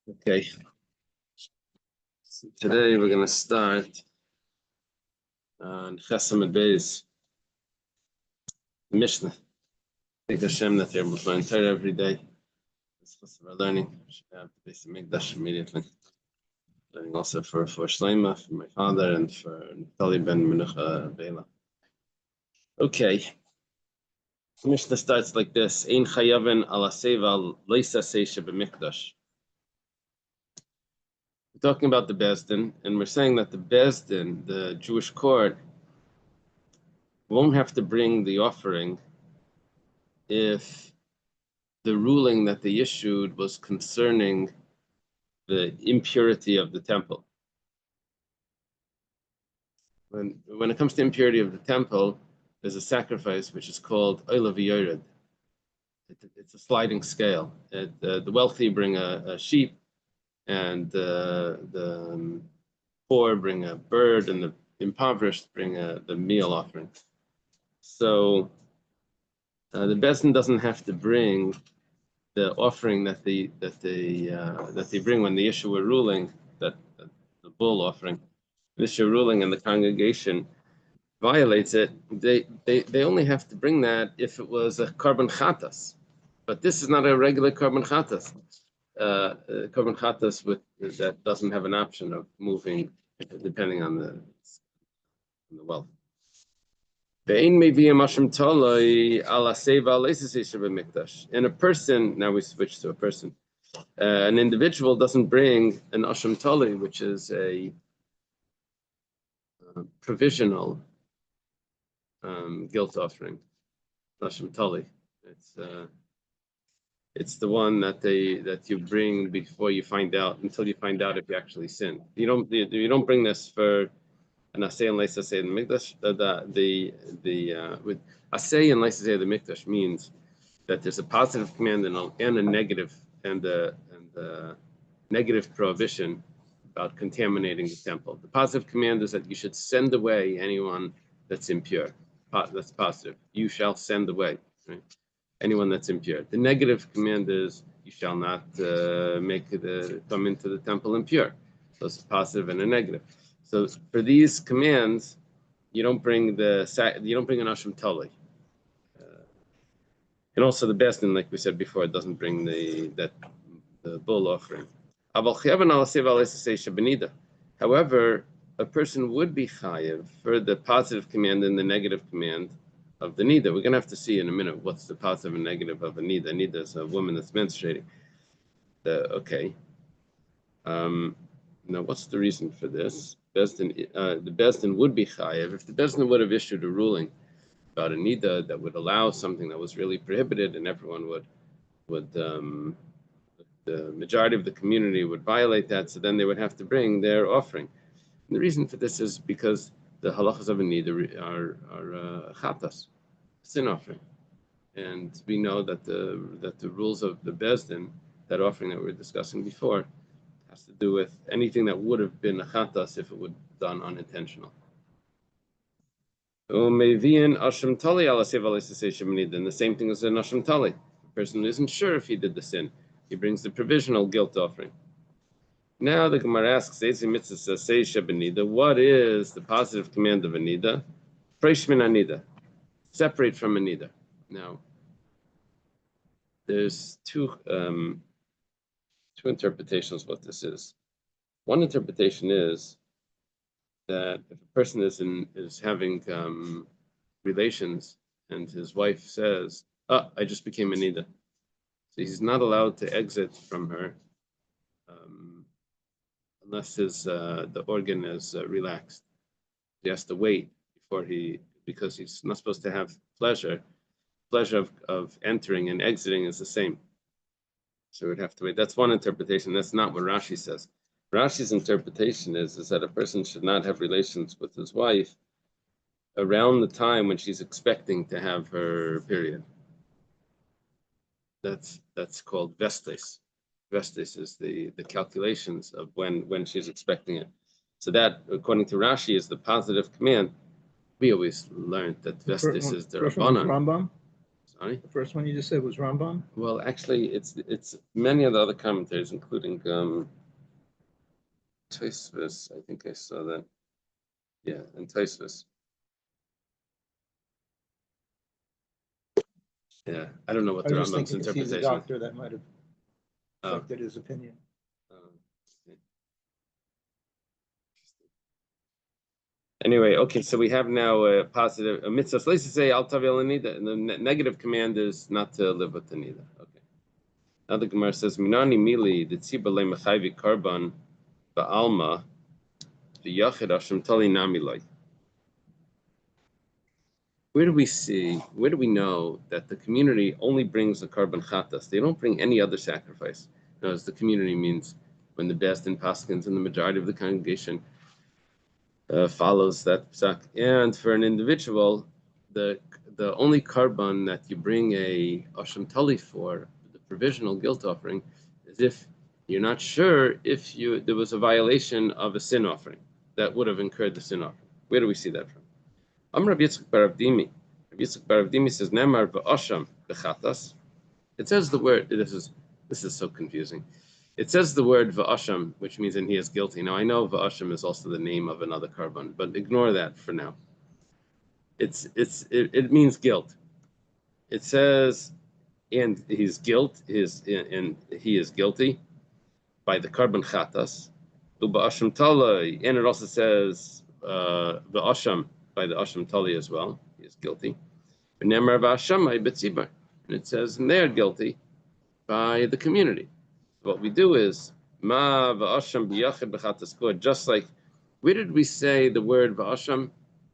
Okay, so today we're going to start on Chesed Beis Mishnah. Thank Hashem that they're learning Torah every day. It's what we're learning. We should have the Beis Mikdash immediately. Learning also for Shleima, for my father, and for Naftali ben Menucha Bela. Okay, the Mishnah starts like this: Ein chayaven ala seva leisa seisha b'mikdash. We're talking about the Bezdin, and we're saying that the Bezdin, the Jewish court, won't have to bring the offering if the ruling that they issued was concerning the impurity of the temple. When it comes to impurity of the temple, there's a sacrifice which is called Oila V'Yored. It's a sliding scale. The wealthy bring a sheep, and the poor bring a bird, and the impoverished bring the meal offering. So the Bezdin doesn't have to bring the offering that they bring when they issue a ruling, that the bull offering, issue a ruling, and the congregation violates it. They only have to bring that if it was a korban chatas, but this is not a regular korban chatas. Korban chatas that doesn't have an option of moving depending on the wealth. And a person, now we switch to a person. An individual doesn't bring an asham tali, which is a provisional guilt offering. Asham tali. It's the one that you bring before you find out, until you find out if you actually sin. You don't bring this for an asay and leis asay the mikdash. With asay and leis asay the mikdash means that there's a positive command and a negative and a negative prohibition about contaminating the temple. The positive command is that you should send away anyone that's impure. That's positive. You shall send away, right? Anyone that's impure. The negative command is you shall not come into the temple impure. So it's a positive and a negative. So for these commands, you don't bring an asham tali, and also the Bezdin, like we said before, it doesn't bring the bull offering. However, a person would be chayev for the positive command and the negative command of the nida. We're gonna have to see in a minute what's the positive and negative of a nida. Nida is a woman that's menstruating. Now, what's the reason for this? The Bezdin would be chayev if the Bezdin would have issued a ruling about a nida that would allow something that was really prohibited, and everyone would the majority of the community would violate that. So then they would have to bring their offering. And the reason for this is because the halachas of a nida are chatas, sin offering, and we know that the rules of the Bezdin, that offering that we were discussing before, has to do with anything that would have been a chatas if it would done unintentional. And the same thing as an asham tali. The person isn't sure if he did the sin. He brings the provisional guilt offering. Now the Gemara asks, what is the positive command of a nida? Fresh min anida. Separate from a nida. Now, there's two interpretations of what this is. One interpretation is that if a person is having relations and his wife says, I just became a nida. So he's not allowed to exit from her unless the organ is relaxed. He has to wait because he's not supposed to have pleasure. Pleasure of entering and exiting is the same. So we'd have to wait. That's one interpretation. That's not what Rashi says. Rashi's interpretation is that a person should not have relations with his wife around the time when she's expecting to have her period. That's called vestes. Vestes is the calculations of when she's expecting it. So that, according to Rashi, is the positive command. We always learned that vestes is the Rabbanan. Sorry. The first one you just said was Rambam? Well, actually, it's many of the other commentaries, including Tosfos. I think I saw that. Yeah, and Tosfos. Yeah, I don't know what I the was just Rambam's thinking, if he's a interpretation is. doctor, that might have affected his opinion. Okay. Anyway, okay, so we have now a positive a mitzvah. Let's say al tavil nida, and the negative command is not to live with the nida. Okay. Now the Gemara says, "Minani mili the tzibah le mechayvi karban ba'alma the yachid Hashem tali nami loy." Where do we know that the community only brings the karban chatas? They don't bring any other sacrifice. As the community means when the best in paskins and the majority of the congregation follows that psak. And for an individual, the only karban that you bring a asham tali for, the provisional guilt offering, is if you're not sure if there was a violation of a sin offering that would have incurred the sin offering. Where do we see that from? Rabbi Yitzchak bar Avdimi. Rabbi Yitzchak bar Avdimi says, "Nemar v'asham b'chatas." It says the word. This is so confusing. It says the word v'asham, which means and he is guilty. Now I know v'asham is also the name of another karban, but ignore that for now. It means guilt. It says, and his guilt is and he is guilty by the karban chatas. U'ba'asham talai, and it also says v'asham by the asham tali as well. He is guilty. V'nemar v'ashamai b'tzibar, and it says and they are guilty by the community. What we do is ma v'asham b'yachid b'chatas, just like where did we say the word v'asham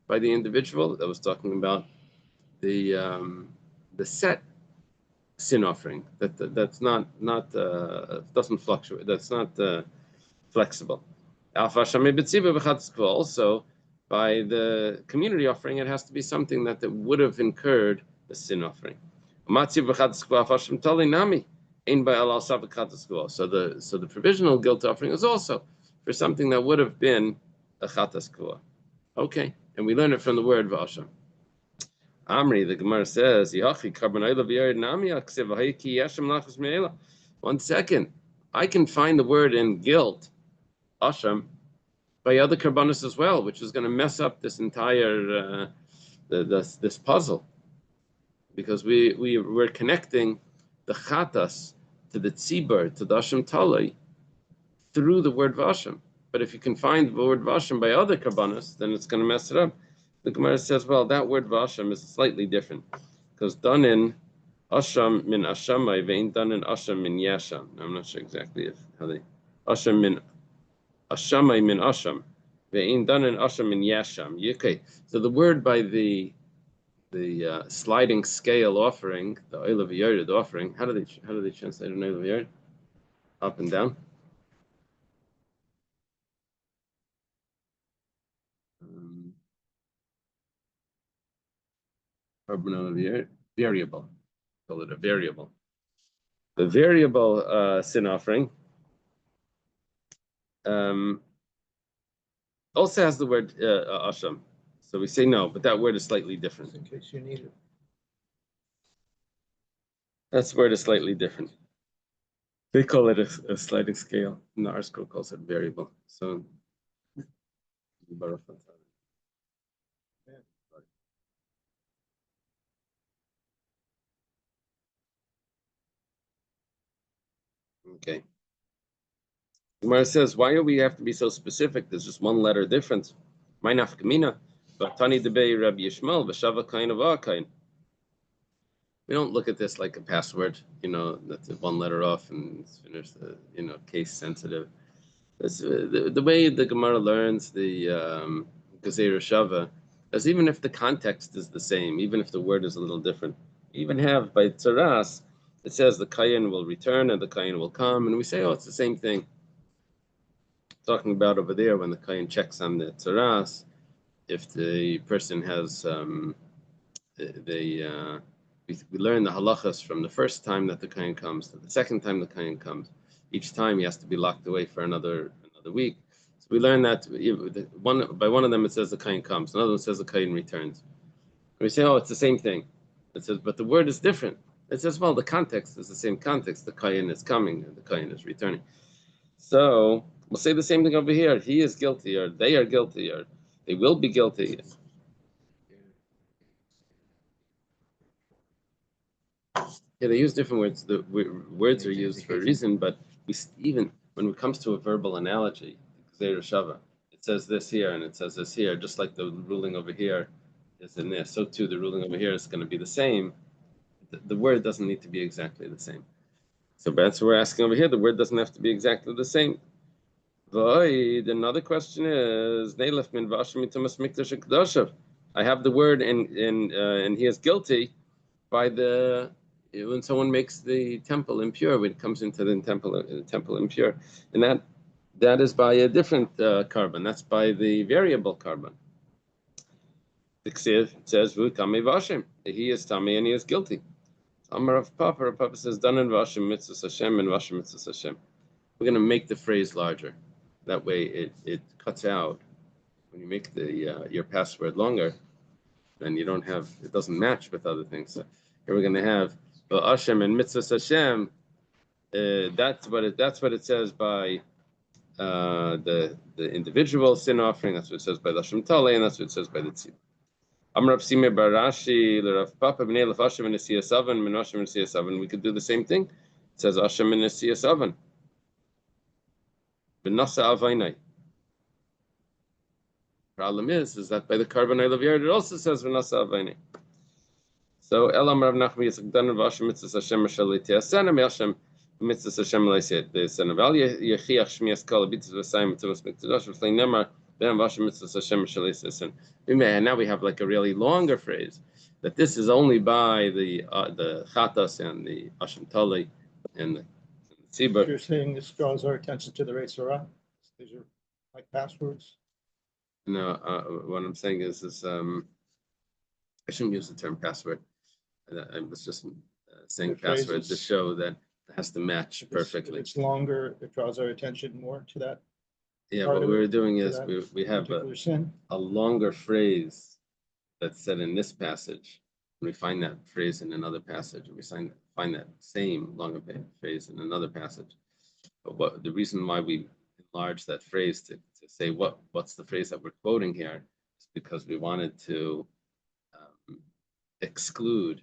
by the individual? That was talking about the set sin offering. That's not doesn't fluctuate. That's not flexible. Also, by the community offering, it has to be something that would have incurred the sin offering. So the provisional guilt offering is also for something that would have been a chatas kua. Okay, and we learn it from the word v'asham. Amri, the Gemara says, one second, I can find the word in guilt, asham, by other karbanos as well, which is going to mess up this entire this puzzle, because we're connecting the chatas to the tzibur, to the asham talai, through the word v'asham. But if you can find the word v'asham by other karbanos, then it's going to mess it up. The Gemara says, well, that word v'asham is slightly different, because done in asham min ashamai vein done in asham min yasham. I'm not sure exactly how they asham min ashamai min asham vein done in asham min yasham. Okay, so the word by the sliding scale offering, the oil of yored offering. How do they translate an oil of yored? Up and down. Variable. Call it a variable. The variable sin offering also has the word asham. So we say no, but that word is slightly different. Just in case you need it. That word is slightly different. They call it a sliding scale. And our school calls it variable. So okay. Gemara says, why do we have to be so specific? There's just one letter difference. My nafkamina, but Tani debei Rabbi Yishmael v'shava kain of kain. We don't look at this like a password, that's one letter off and it's finished, case sensitive. It's, the way the Gemara learns the Gezeira Shava is even if the context is the same, even if the word is a little different. We even have by Tzaras, it says the Kayin will return and the Kayin will come, and we say, oh, it's the same thing. Talking about over there when the Kayin checks on the Tzaras, if the person has, we learn the halachas from the first time that the Kayin comes to the second time the Kayin comes. Each time he has to be locked away for another week. So we learn that by one of them it says the Kayin comes, another one says the Kayin returns. And we say, oh, it's the same thing. It says, but the word is different. It says, well, the context is the same context. The Kayin is coming and the Kayin is returning. So we'll say the same thing over here. He is guilty, or they are guilty, or they will be guilty. Yeah, they use different words. The words are used for a reason, but even when it comes to a verbal analogy, Shava, it says this here and it says this here, just like the ruling over here is in there. So too, the ruling over here is going to be the same. The word doesn't need to be exactly the same. So that's what we're asking over here. The word doesn't have to be exactly the same. Void. Another question is, I have the word and he is guilty by the when someone makes the temple impure, when it comes into the temple impure, and that is by a different carbon. That's by the variable carbon. The Ksiv says, "Vu tamei v'ashem." He is tamei and he is guilty. Amar of Papa. Papa says, "Done in v'ashem mitzvah Hashem and v'ashem mitzvah Hashem." We're going to make the phrase larger. That way, it cuts out when you make the your password longer. Then you don't have it doesn't match with other things. So here we're going to have Hashem and mitzvah Hashem. That's what it says by the individual sin offering. That's what it says by the Hashem Tale, and that's what it says by the Tzib. Amrav Sime Barashi l'Rav Papa b'nei l'f Hashem and Nesiyas Avan min Hashem and Nesiyas Avan. We could do the same thing. It says Hashem and Nesiyas Avan. B'nasa Avainai. Problem is that by the carbon I love it also says B'nasa Avainai. So Elam Rav Nachmi Yitzchak Dan Rav Hashem mitzvah Hashem Shalei Tiasana Hashem mitzvah Hashem Leisei the Son of Al Yechiach Shmias Kol Bitzvah V'Sayim Mitzvah Mikdash V'Flei Nemar Ben Hashem mitzvah Hashem Shalei Son. Now we have like a really longer phrase that this is only by the Chatas and the Hashem Tali and the Tzibur. You're saying this draws our attention to the Rei Sarah? These are like passwords? No, what I'm saying is I shouldn't use the term password. I was just saying password to show that it has to match perfectly. It's longer, it draws our attention more to that. Yeah, what we were doing is we have a longer phrase that's said in this passage. And we find that phrase in another passage, and we find that same longer phrase in another passage. But the reason why we enlarge that phrase to say what's the phrase that we're quoting here is because we wanted to exclude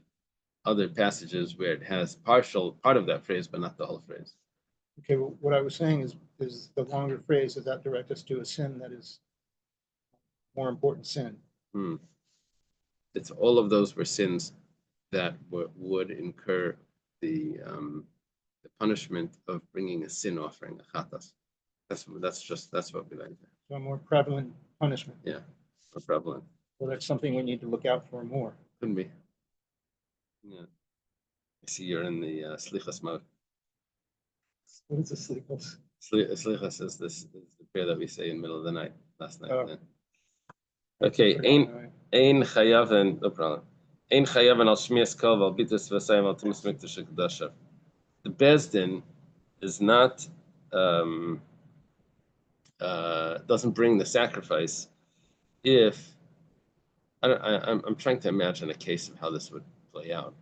other passages where it has part of that phrase, but not the whole phrase. Okay, well, what I was saying is the longer phrase, does that direct us to a sin that is more important sin? It's all of those were sins that would incur the punishment of bringing a sin offering, a chatas. That's what we like. So a more prevalent punishment. Yeah, more prevalent. Well, that's something we need to look out for more. Couldn't be. Yeah. I see you're in the slichas mode. What is a slichas? Slichas is the prayer that we say in the middle of the night, last night. Oh. Okay, ein chayaven, no problem. Ein chayaven al shmias kol al bitus v'sayim al timus mikdash kedashav. The bezdin is not doesn't bring the sacrifice if I'm trying to imagine a case of how this would play out,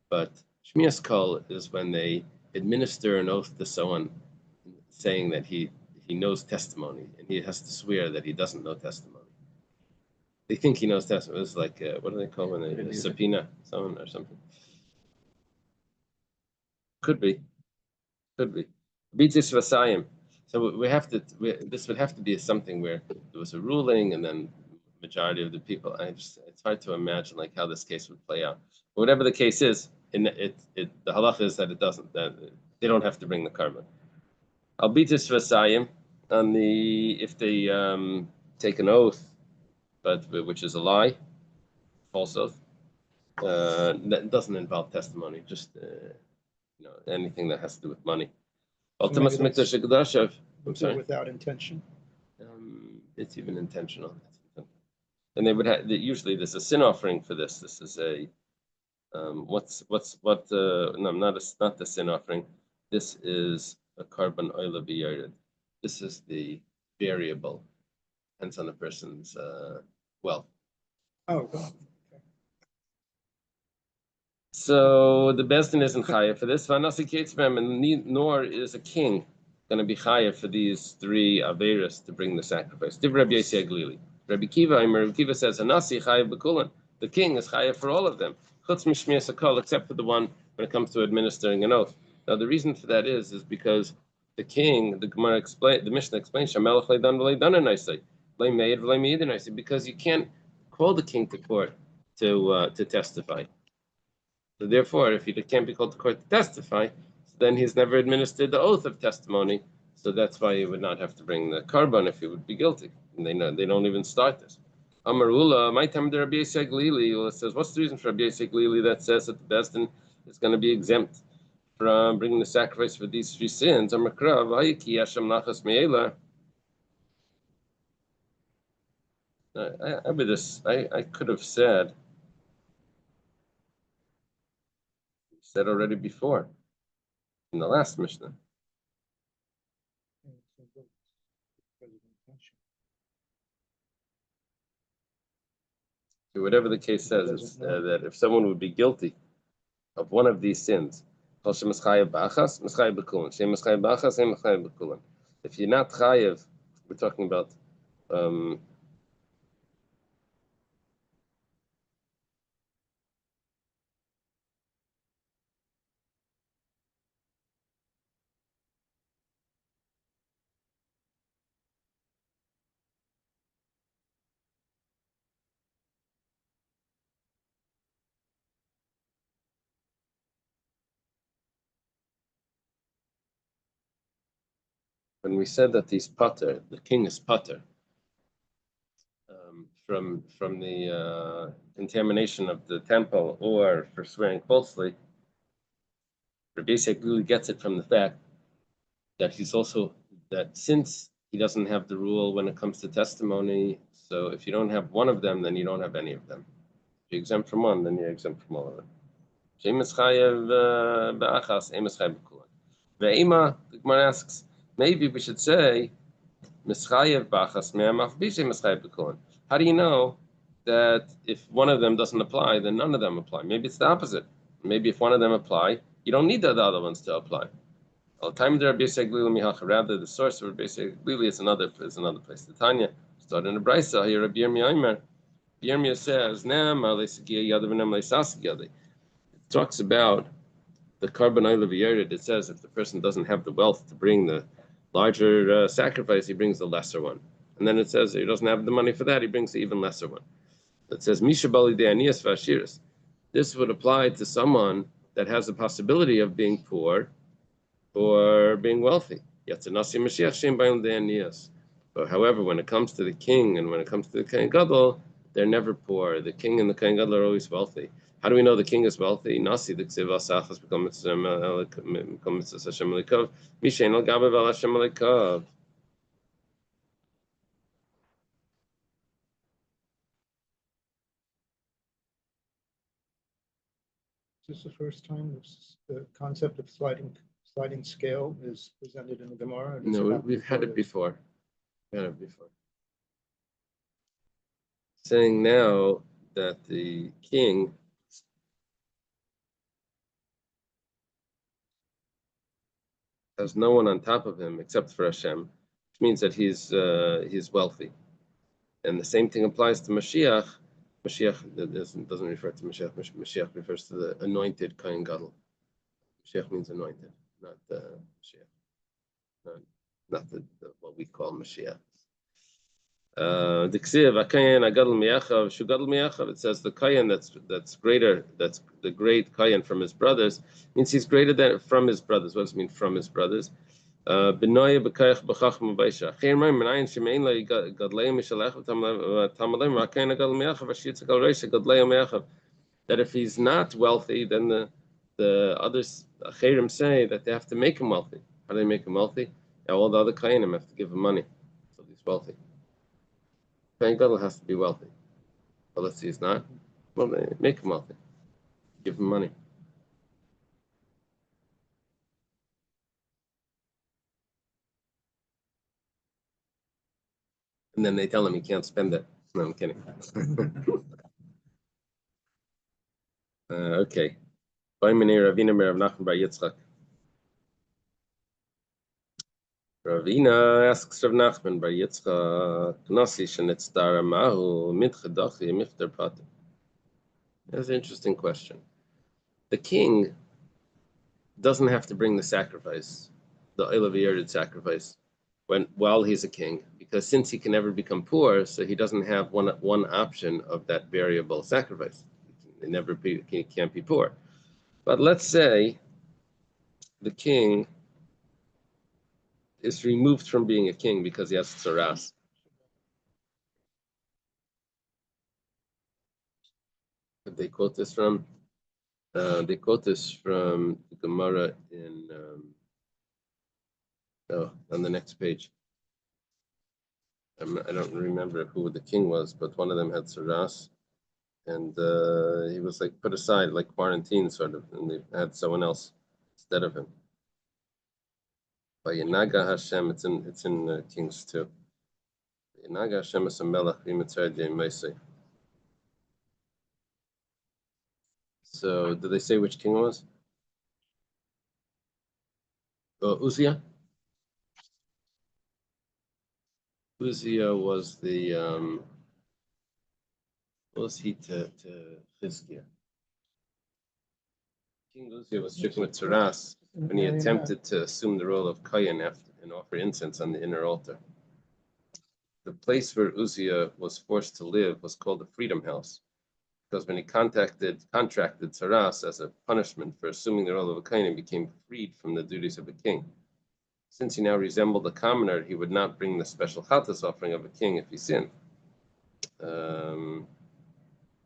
but shmias kol is when they administer an oath to someone saying that he knows testimony and he has to swear that he doesn't know testimony. They think he knows testimony. It's like what do they call when they subpoena someone or something? Could be. Bitis vasayim. So this would have to be something where there was a ruling and then majority of the people. It's hard to imagine like how this case would play out. But whatever the case is, the halacha is that it doesn't. That they don't have to bring the carbon. Albitis vasayim on if they take an oath, but which is a lie, false oath, that doesn't involve testimony. Just anything that has to do with money. Ultimus mikdash kedashav. I'm sorry. Without intention. It's even intentional. And they would have usually there's a sin offering for this. This is a no, not the sin offering. This is a carbon oil of biyard. This is the variable, depends on the person's wealth. Oh, God. So the Besdin isn't chayav for this. Vanasi Ketzbem, and nor is a king going to be chayav for these three averas to bring the sacrifice. Div Rabbi Yossi Glili. Rabbi Kiva says, Anasi chayav b'kulan. The king is chayav for all of them. Chutz mishmias hakol, except for the one when it comes to administering an oath. Now the reason for that is because the king, the Gemara explain, the Mishnah explains, Shamelach leidan v'leidan anaisai, leimeid v'leimeid anaisai, because you can't call the king to court to testify. So therefore, if he can't be called to court to testify, then he's never administered the oath of testimony. So that's why he would not have to bring the carbon if he would be guilty. And they don't even start this. Amarula, my time the Rabbi Yossi Glili says, what's the reason for Rabbi Yossi Glili that says that the Besdin is going to be exempt from bringing the sacrifice for these three sins? Amarkrav, Hayiki Hashem Nachas Me'ela. I could have said already before in the last Mishnah. So whatever the case says is that if someone would be guilty of one of these sins, if you're not chayav, we're talking about when we said that he's pater, the king is pater from the contamination of the temple or for swearing falsely. Rabbi Yossi gets it from the fact that he's also that since he doesn't have the rule when it comes to testimony, so if you don't have one of them, then you don't have any of them. If you're exempt from one, then you're exempt from all of them. The Gemara asks, maybe we should say, how do you know that if one of them doesn't apply, then none of them apply? Maybe it's the opposite. Maybe if one of them apply, you don't need the other ones to apply. Rather, the source of Rabbi Yossi is another place. The Tanya started in the Brisa here. Rabbi Yirmiyah says, it talks about the carbon oil of Yerid. It says if the person doesn't have the wealth to bring the larger sacrifice, he brings the lesser one. And then it says he doesn't have the money for that, he brings the even lesser one. It says Misha Bali de Anias Vashiris. This would apply to someone that has the possibility of being poor or being wealthy. But however, when it comes to the king and when it comes to the Kohen Gadol, they're never poor. The king and the Kohen Gadol are always wealthy. How do we know the king is wealthy? Nasi the ksiv asachas becomes Hashem Elikov. Mishain al gabav al Hashem Elikov. Is this the first time the concept of sliding scale is presented in the Gemara? No, we've had it before. Saying now that the king has no one on top of him except for Hashem, which means that he's wealthy. And the same thing applies to Mashiach. Mashiach doesn't refer to Mashiach. Mashiach refers to the anointed Kohen Gadol. Mashiach means anointed, not Mashiach, not what we call Mashiach. The Ksiv, Akayan, Agadol Miachav, Shugadol Miachav. It says the Kayan that's greater, that's the great Kayan from his brothers, means he's greater than from his brothers. What does it mean from his brothers? Benoya Bekayach Bechachma Baisha. Chayin Mayim Menayin Shemein Lai Gadleim Mishalech Tamaleim Akayan Agadol Miachav Ashitz Agal Reisha Gadleim Miachav. That if he's not wealthy, then the others Achirim say that they have to make him wealthy. How do they make him wealthy? Yeah, all the other Kayanim have to give him money, so he's wealthy. Kohen Gadol has to be wealthy. But let's see, he's not. Well, they make him wealthy. Give him money. And then they tell him he can't spend it. No, I'm kidding. Okay. Ravina asks Rav Nachman bar Yitzchak, Nasi shenitzdar mahu mitchedachi mifter pater. That's an interesting question. The king doesn't have to bring the sacrifice, the Olav Yerid sacrifice, while he's a king, because since he can never become poor, so he doesn't have one option of that variable sacrifice. He can't be poor. But let's say the king is removed from being a king because he has tsaras. They quote this from? They quote this from the Gemara in on the next page. I don't remember who the king was, but one of them had tsaras, and he was like put aside, like quarantined, sort of, and they had someone else instead of him. By Yenaga Hashem, it's in Kings too. Yenaga Hashem is a melech v'mitzayed yemesei. So, did they say which king it was? Uzziah. Uzziah was the what was he to Chizkiah? King Uzziah was stricken with tsaras when he attempted to assume the role of Kohen and offer incense on the inner altar. The place where Uzziah was forced to live was called the Freedom House, because when he contracted tsaras as a punishment for assuming the role of a Kohen, he became freed from the duties of a king. Since he now resembled a commoner, he would not bring the special chatas offering of a king if he sinned.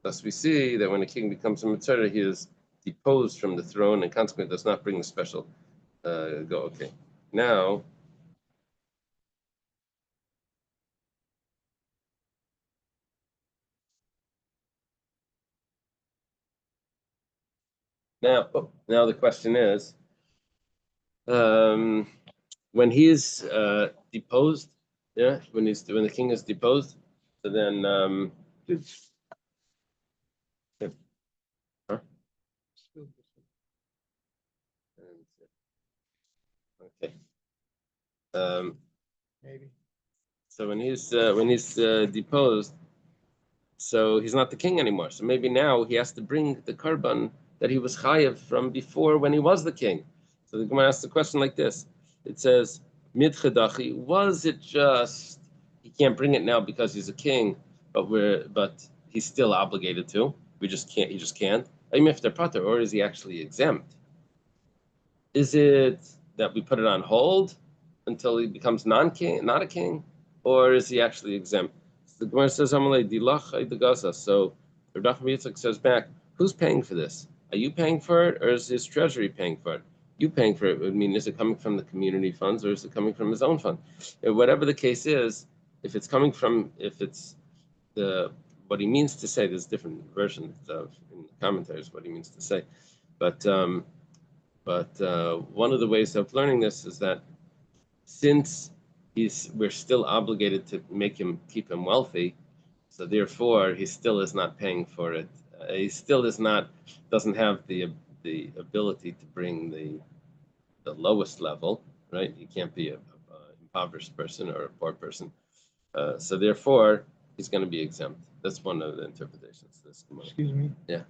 Thus we see that when a king becomes a mitzvah, he is deposed from the throne and consequently does not bring the special okay. Now the question is, when he is deposed, when the king is deposed, so then okay. Maybe. So when he's deposed, so he's not the king anymore. So maybe now he has to bring the karban that he was chayav from before when he was the king. So the Gemara asks the question like this. It says, Midchedachi, was it just he can't bring it now because he's a king, but he's still obligated to? He just can't. Or is he actually exempt? Is it that we put it on hold until he becomes not a king, or is he actually exempt? So the Gemara says, so Rav Yitzchak says back, who's paying for this? Are you paying for it, or is his treasury paying for it? You paying for it would mean, is it coming from the community funds, or is it coming from his own fund? Whatever the case is, if it's what he means to say, there's different versions of in the commentaries what he means to say, but one of the ways of learning this is that since we're still obligated to keep him wealthy, so therefore he still is not paying for it. He still doesn't have the ability to bring the lowest level, right? He can't be a impoverished person or a poor person. So therefore he's going to be exempt. That's one of the interpretations. Excuse me. Yeah.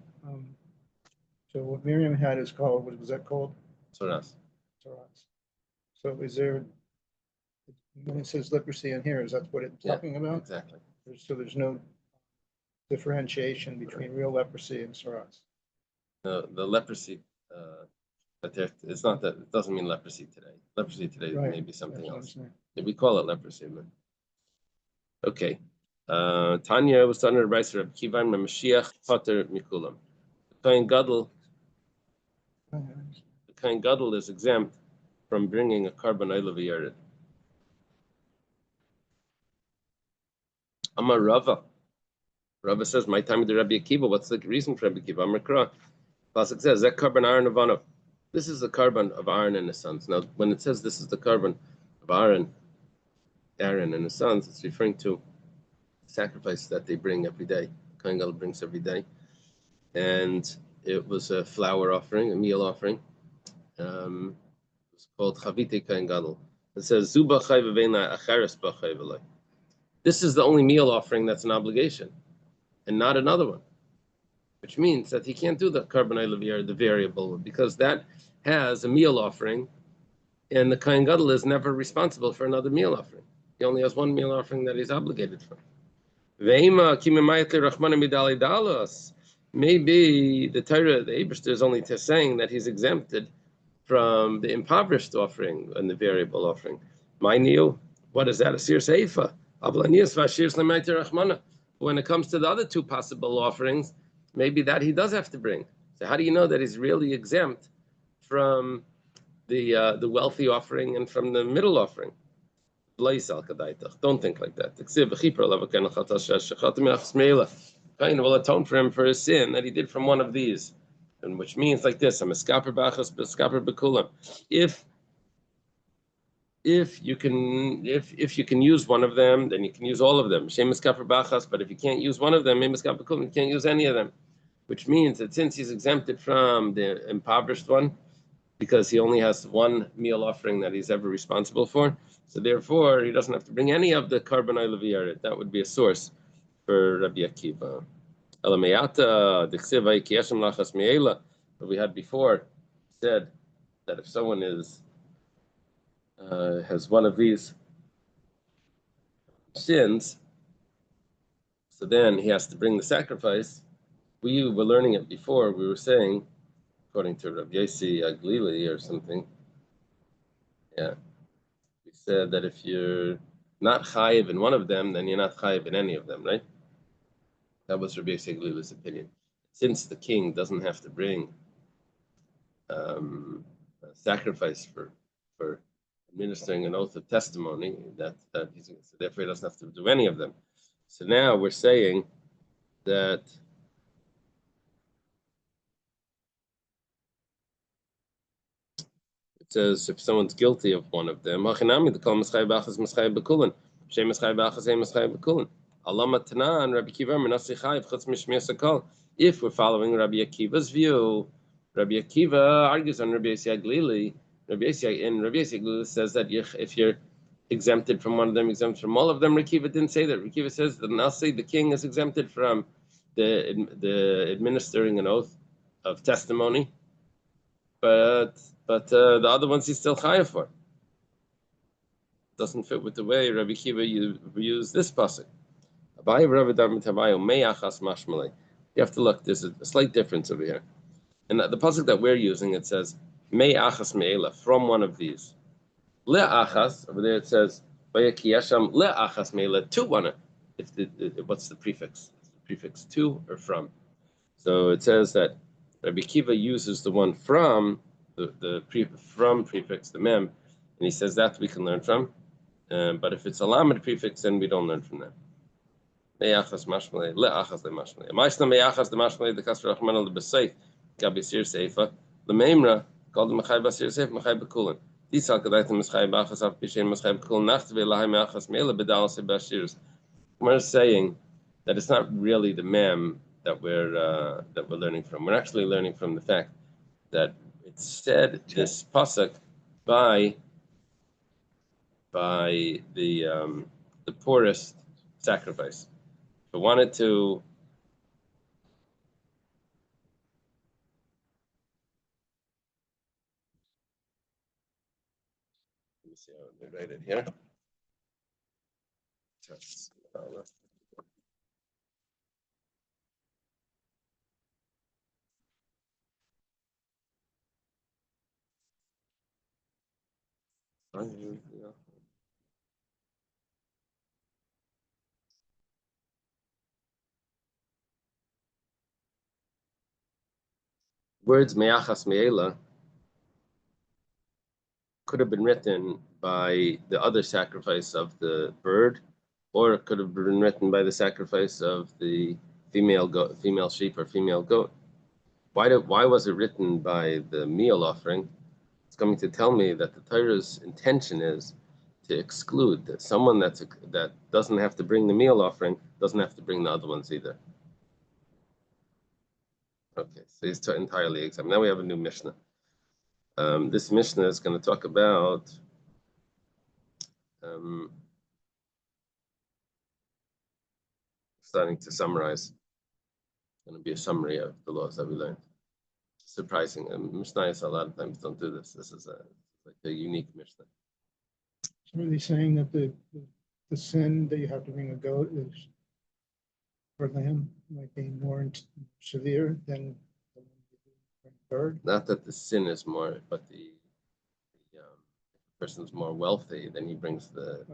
So what Miriam had is called, what was that called? Tsaras. So is there, when it says leprosy in here, is that what it's talking about? Exactly. So there's no differentiation between real leprosy and tsaras. The leprosy, but it's not that, it doesn't mean leprosy today. Leprosy today may be something else. We call it leprosy. But okay. Tanya was under the rights of Kivan Mashiach Pater Mikulam. The Kohen Gadol is exempt from bringing a karban olav yared. Amar Rava. Rava says, "My time with the Rabbi Akiva. What's the reason for Rabbi Akiva?" Amar Kra. Pasuk says that karban Aaron Avanov. This is the karban of Aaron and his sons. Now, when it says this is the karban of Aaron and his sons, it's referring to sacrifice that they bring every day. Kohen Gadol brings every day, and it was a flour offering, a meal offering. It's called Chavite Kain Gadol. It says Zuba Chayvavena Acharis Bachayvalai. This is the only meal offering that's an obligation, and not another one, which means that he can't do the carbonite levier, the variable, because that has a meal offering, and the Kain Gadol is never responsible for another meal offering. He only has one meal offering that he's obligated for. Maybe the Torah, the Eibishter, is only saying that he's exempted from the impoverished offering and the variable offering. What is that? A sir seifa. When it comes to the other two possible offerings, maybe that he does have to bring. So how do you know that he's really exempt from the wealthy offering and from the middle offering? Don't think like that. Cain will atone for him for his sin that he did from one of these, and which means like this: if you can use one of them, then you can use all of them. But if you can't use one of them, you can't use any of them. Which means that since he's exempted from the impoverished one, because he only has one meal offering that he's ever responsible for, so therefore he doesn't have to bring any of the carbonite leviaret. That would be a source for Rabbi Akiva. What we had before said that if someone has one of these sins, so then he has to bring the sacrifice. We were learning it before. We were saying, according to Rabbi Yossi Aglili or something, yeah, we said that if you're not chayiv in one of them, then you're not chayiv in any of them, right? That was Rabbi Yossi Aglili's opinion. Since the king doesn't have to bring a sacrifice for administering an oath of testimony, so therefore he doesn't have to do any of them. So now we're saying that it says if someone's guilty of one of them, if we're following Rabbi Akiva's view, Rabbi Akiva argues on Rabbi Yossi Aglili. Rabbi Yossi Aglili says that if you're exempted from one of them, exempted from all of them. Rabbi Akiva didn't say that. Rabbi Akiva says the Nasi, the king, is exempted from the administering an oath of testimony, but the other ones he's still chayav for. Doesn't fit with the way Rabbi Akiva used this pasuk. You have to look. There's a slight difference over here. And the pasuk that we're using, it says "mei achas me'ela," from one of these. Le'achas, over there it says "vayakiyasham le'achas me'ela," to one. What's the prefix? Is the prefix to or from? So it says that Rabbi Akiva uses the one from from prefix, the mem, and he says that we can learn from. But if it's a lamed prefix, then we don't learn from that. Me'achas mashmalei le'achas le'mashmalei. Ma'isna me'achas le'mashmalei the kasher achman le'besayf gabi sir seifa le'meimra called the mechay basir seif mechay bekulan. These halkadayt mechay b'achas af b'shem mechay bekulan nachtve lahay me'achas me'ela b'dal sebashirs. We're saying that it's not really the mem that we're learning from. We're actually learning from the fact that it's said this pasuk by the poorest sacrifice. If I wanted to let me see how they write it here. Words me'achas me'ela could have been written by the other sacrifice of the bird, or it could have been written by the sacrifice of the female sheep or female goat. Why was it written by the meal offering? It's coming to tell me that the Torah's intention is to exclude that someone that doesn't have to bring the meal offering doesn't have to bring the other ones either. Okay, so So he's entirely exempt. Now we have a new Mishnah. This Mishnah is going to talk about starting to summarize. It's going to be a summary of the laws that we learned. Surprising. Mishnayos a lot of times don't do this. This is like a unique Mishnah. So are they saying that the sin that you have to bring a goat is or lamb might be more severe than the bird? Not that the sin is more, but the person's more wealthy, then he brings the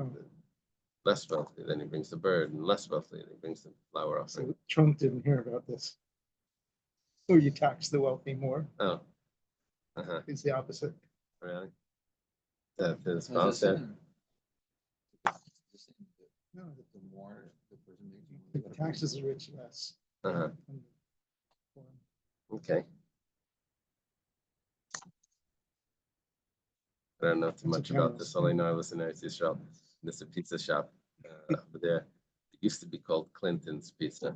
less wealthy, then he brings the bird, and less wealthy, then he brings the flower offering. So Trump didn't hear about this. So you tax the wealthy more. Oh. It's the opposite. Really? That his spouse said? No, the more the person makes, the taxes the rich less. Okay. I don't know too much about this. All I know, I was in Eretz Yisrael. There's a pizza shop over there. It used to be called Clinton's Pizza,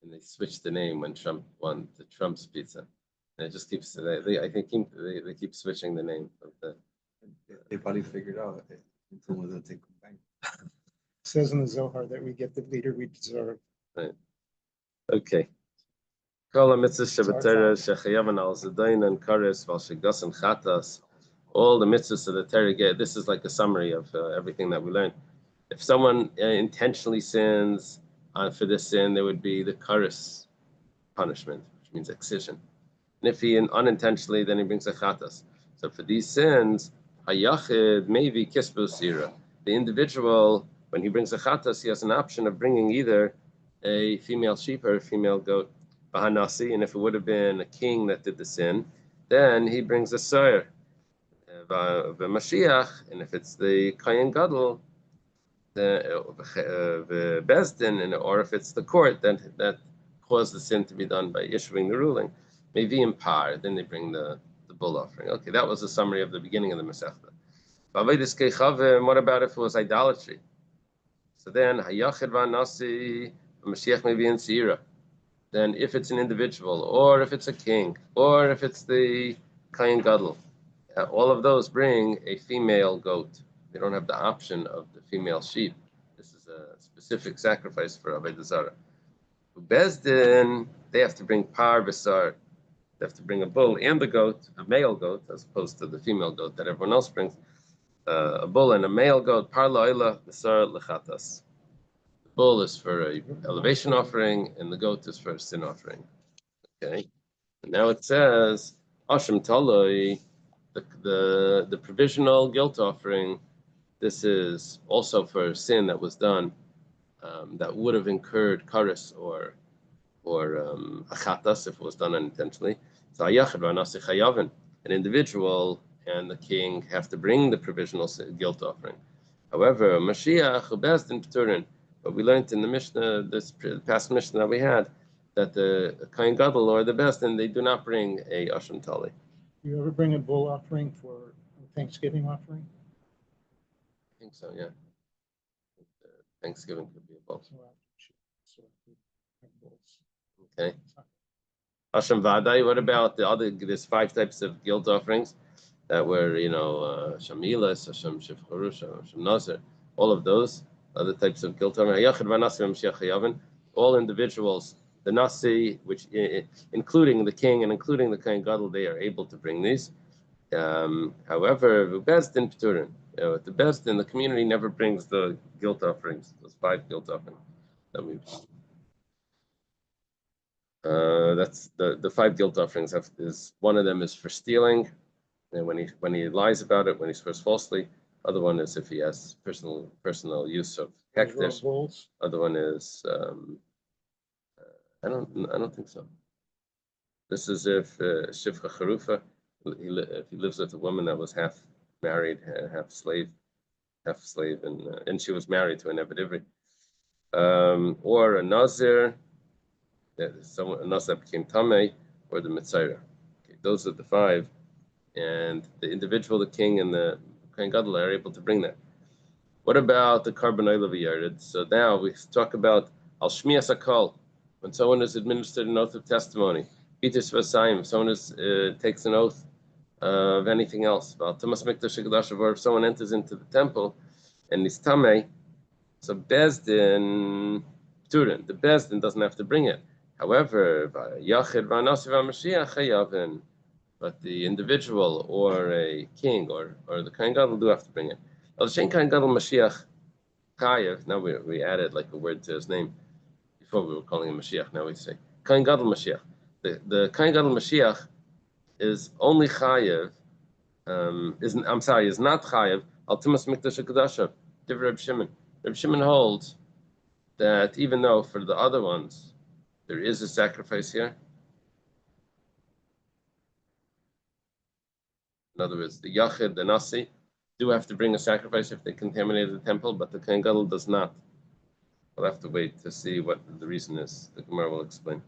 and they switched the name when Trump won to Trump's Pizza. And it just keeps. I think they keep switching the name of the. They probably figured out until they take bank. Says in the Zohar that we get the leader we deserve. Right. Okay. Kol mitzvahs shebetorah shechayavan al zedain and kares val shegas and chatas. All the mitzvahs of the Torah get. This is like a summary of everything that we learned. If someone intentionally sins for this sin, there would be the kares punishment, which means excision. And if he unintentionally, then he brings a chatas. So for these sins, hayachid maybe kisbu sira. The individual, when he brings a chatas, he has an option of bringing either a female sheep or a female goat, bahanasi. And if it would have been a king that did the sin, then he brings a soyer. The Mashiach, and if it's the Kohen Gadol, the Bezdin, or if it's the court that caused the sin to be done by issuing the ruling, maybe in par, then they bring the bull offering. Okay, that was a summary of the beginning of the Masechta. What about if it was idolatry? So then, Hayachid Vanasi, Mashiach may be in Sira. Then, if it's an individual, or if it's a king, or if it's the Kohen Gadol, all of those bring a female goat. They don't have the option of the female sheep. This is a specific sacrifice for Avodah Zarah. Bezdin, they have to bring par v'sar. They have to bring a bull and the goat, a male goat, as opposed to the female goat that everyone else brings. A bull and a male goat, par la'ila v'sar lechatas. The bull is for an elevation offering, and the goat is for a sin offering. Okay. And now it says, Asham Taloi, the provisional guilt offering. This is also for sin that was done that would have incurred kares or achatas if it was done unintentionally. So an individual and the king have to bring the provisional guilt offering. However, Mashiach bezdin p'turin. But we learned in the Mishnah, this past Mishnah that we had, that the Kohen Gadol or the bezdin, they do not bring a asham tali. You ever bring a bull offering for a Thanksgiving offering? I think so, yeah. Thanksgiving could be a bull. Okay. Hashem Vadai, what about the other, there's 5 types of guilt offerings that were, Shamilas, Hashem Shivcharush, Hashem Nazir, all of those other types of guilt offering. All individuals, the Nasi, which including the king and including the Kohen Gadol, they are able to bring these. However, the Bezdin P'turin, the Bezdin, the community never brings the guilt offerings, those 5 guilt offerings that we. That's the 5 guilt offerings. Is one of them is for stealing, and when he lies about it, when he swears falsely. Other one is if he has personal use of hektish. Other one is I don't think so. This is if shivcha charufa, if he lives with a woman that was half married, half slave, and she was married to an Eved Ivri, or a nazir, a nazir became tamei, or the mitzayra. Okay, those are the 5, and the individual, the king, and the Kohen Gadol are able to bring that. What about the carbon oil of Yared? So now we talk about al shmias hakol, when someone is administered an oath of testimony. Bitus Vasayim, someone takes an oath of anything else. Or if someone enters into the temple and is Tameh, so Bezdin, Turin, the Bezdin doesn't have to bring it. However, but the individual or a king or the Kohen Gadol do have to bring it. Now we added like a word to his name. Before we were calling him Mashiach. Now we say Kohen Gadol Mashiach. The Kohen Gadol Mashiach is only chayev. Is not chayev. Altimus Mikdash Kedusha. Divrei Reb Shimon. Reb Shimon holds that even though for the other ones there is a sacrifice here. In other words, the Yachid, the Nasi, do have to bring a sacrifice if they contaminated the temple, but the Kohen Gadol does not. We'll have to wait to see what the reason is. The Gemara will explain.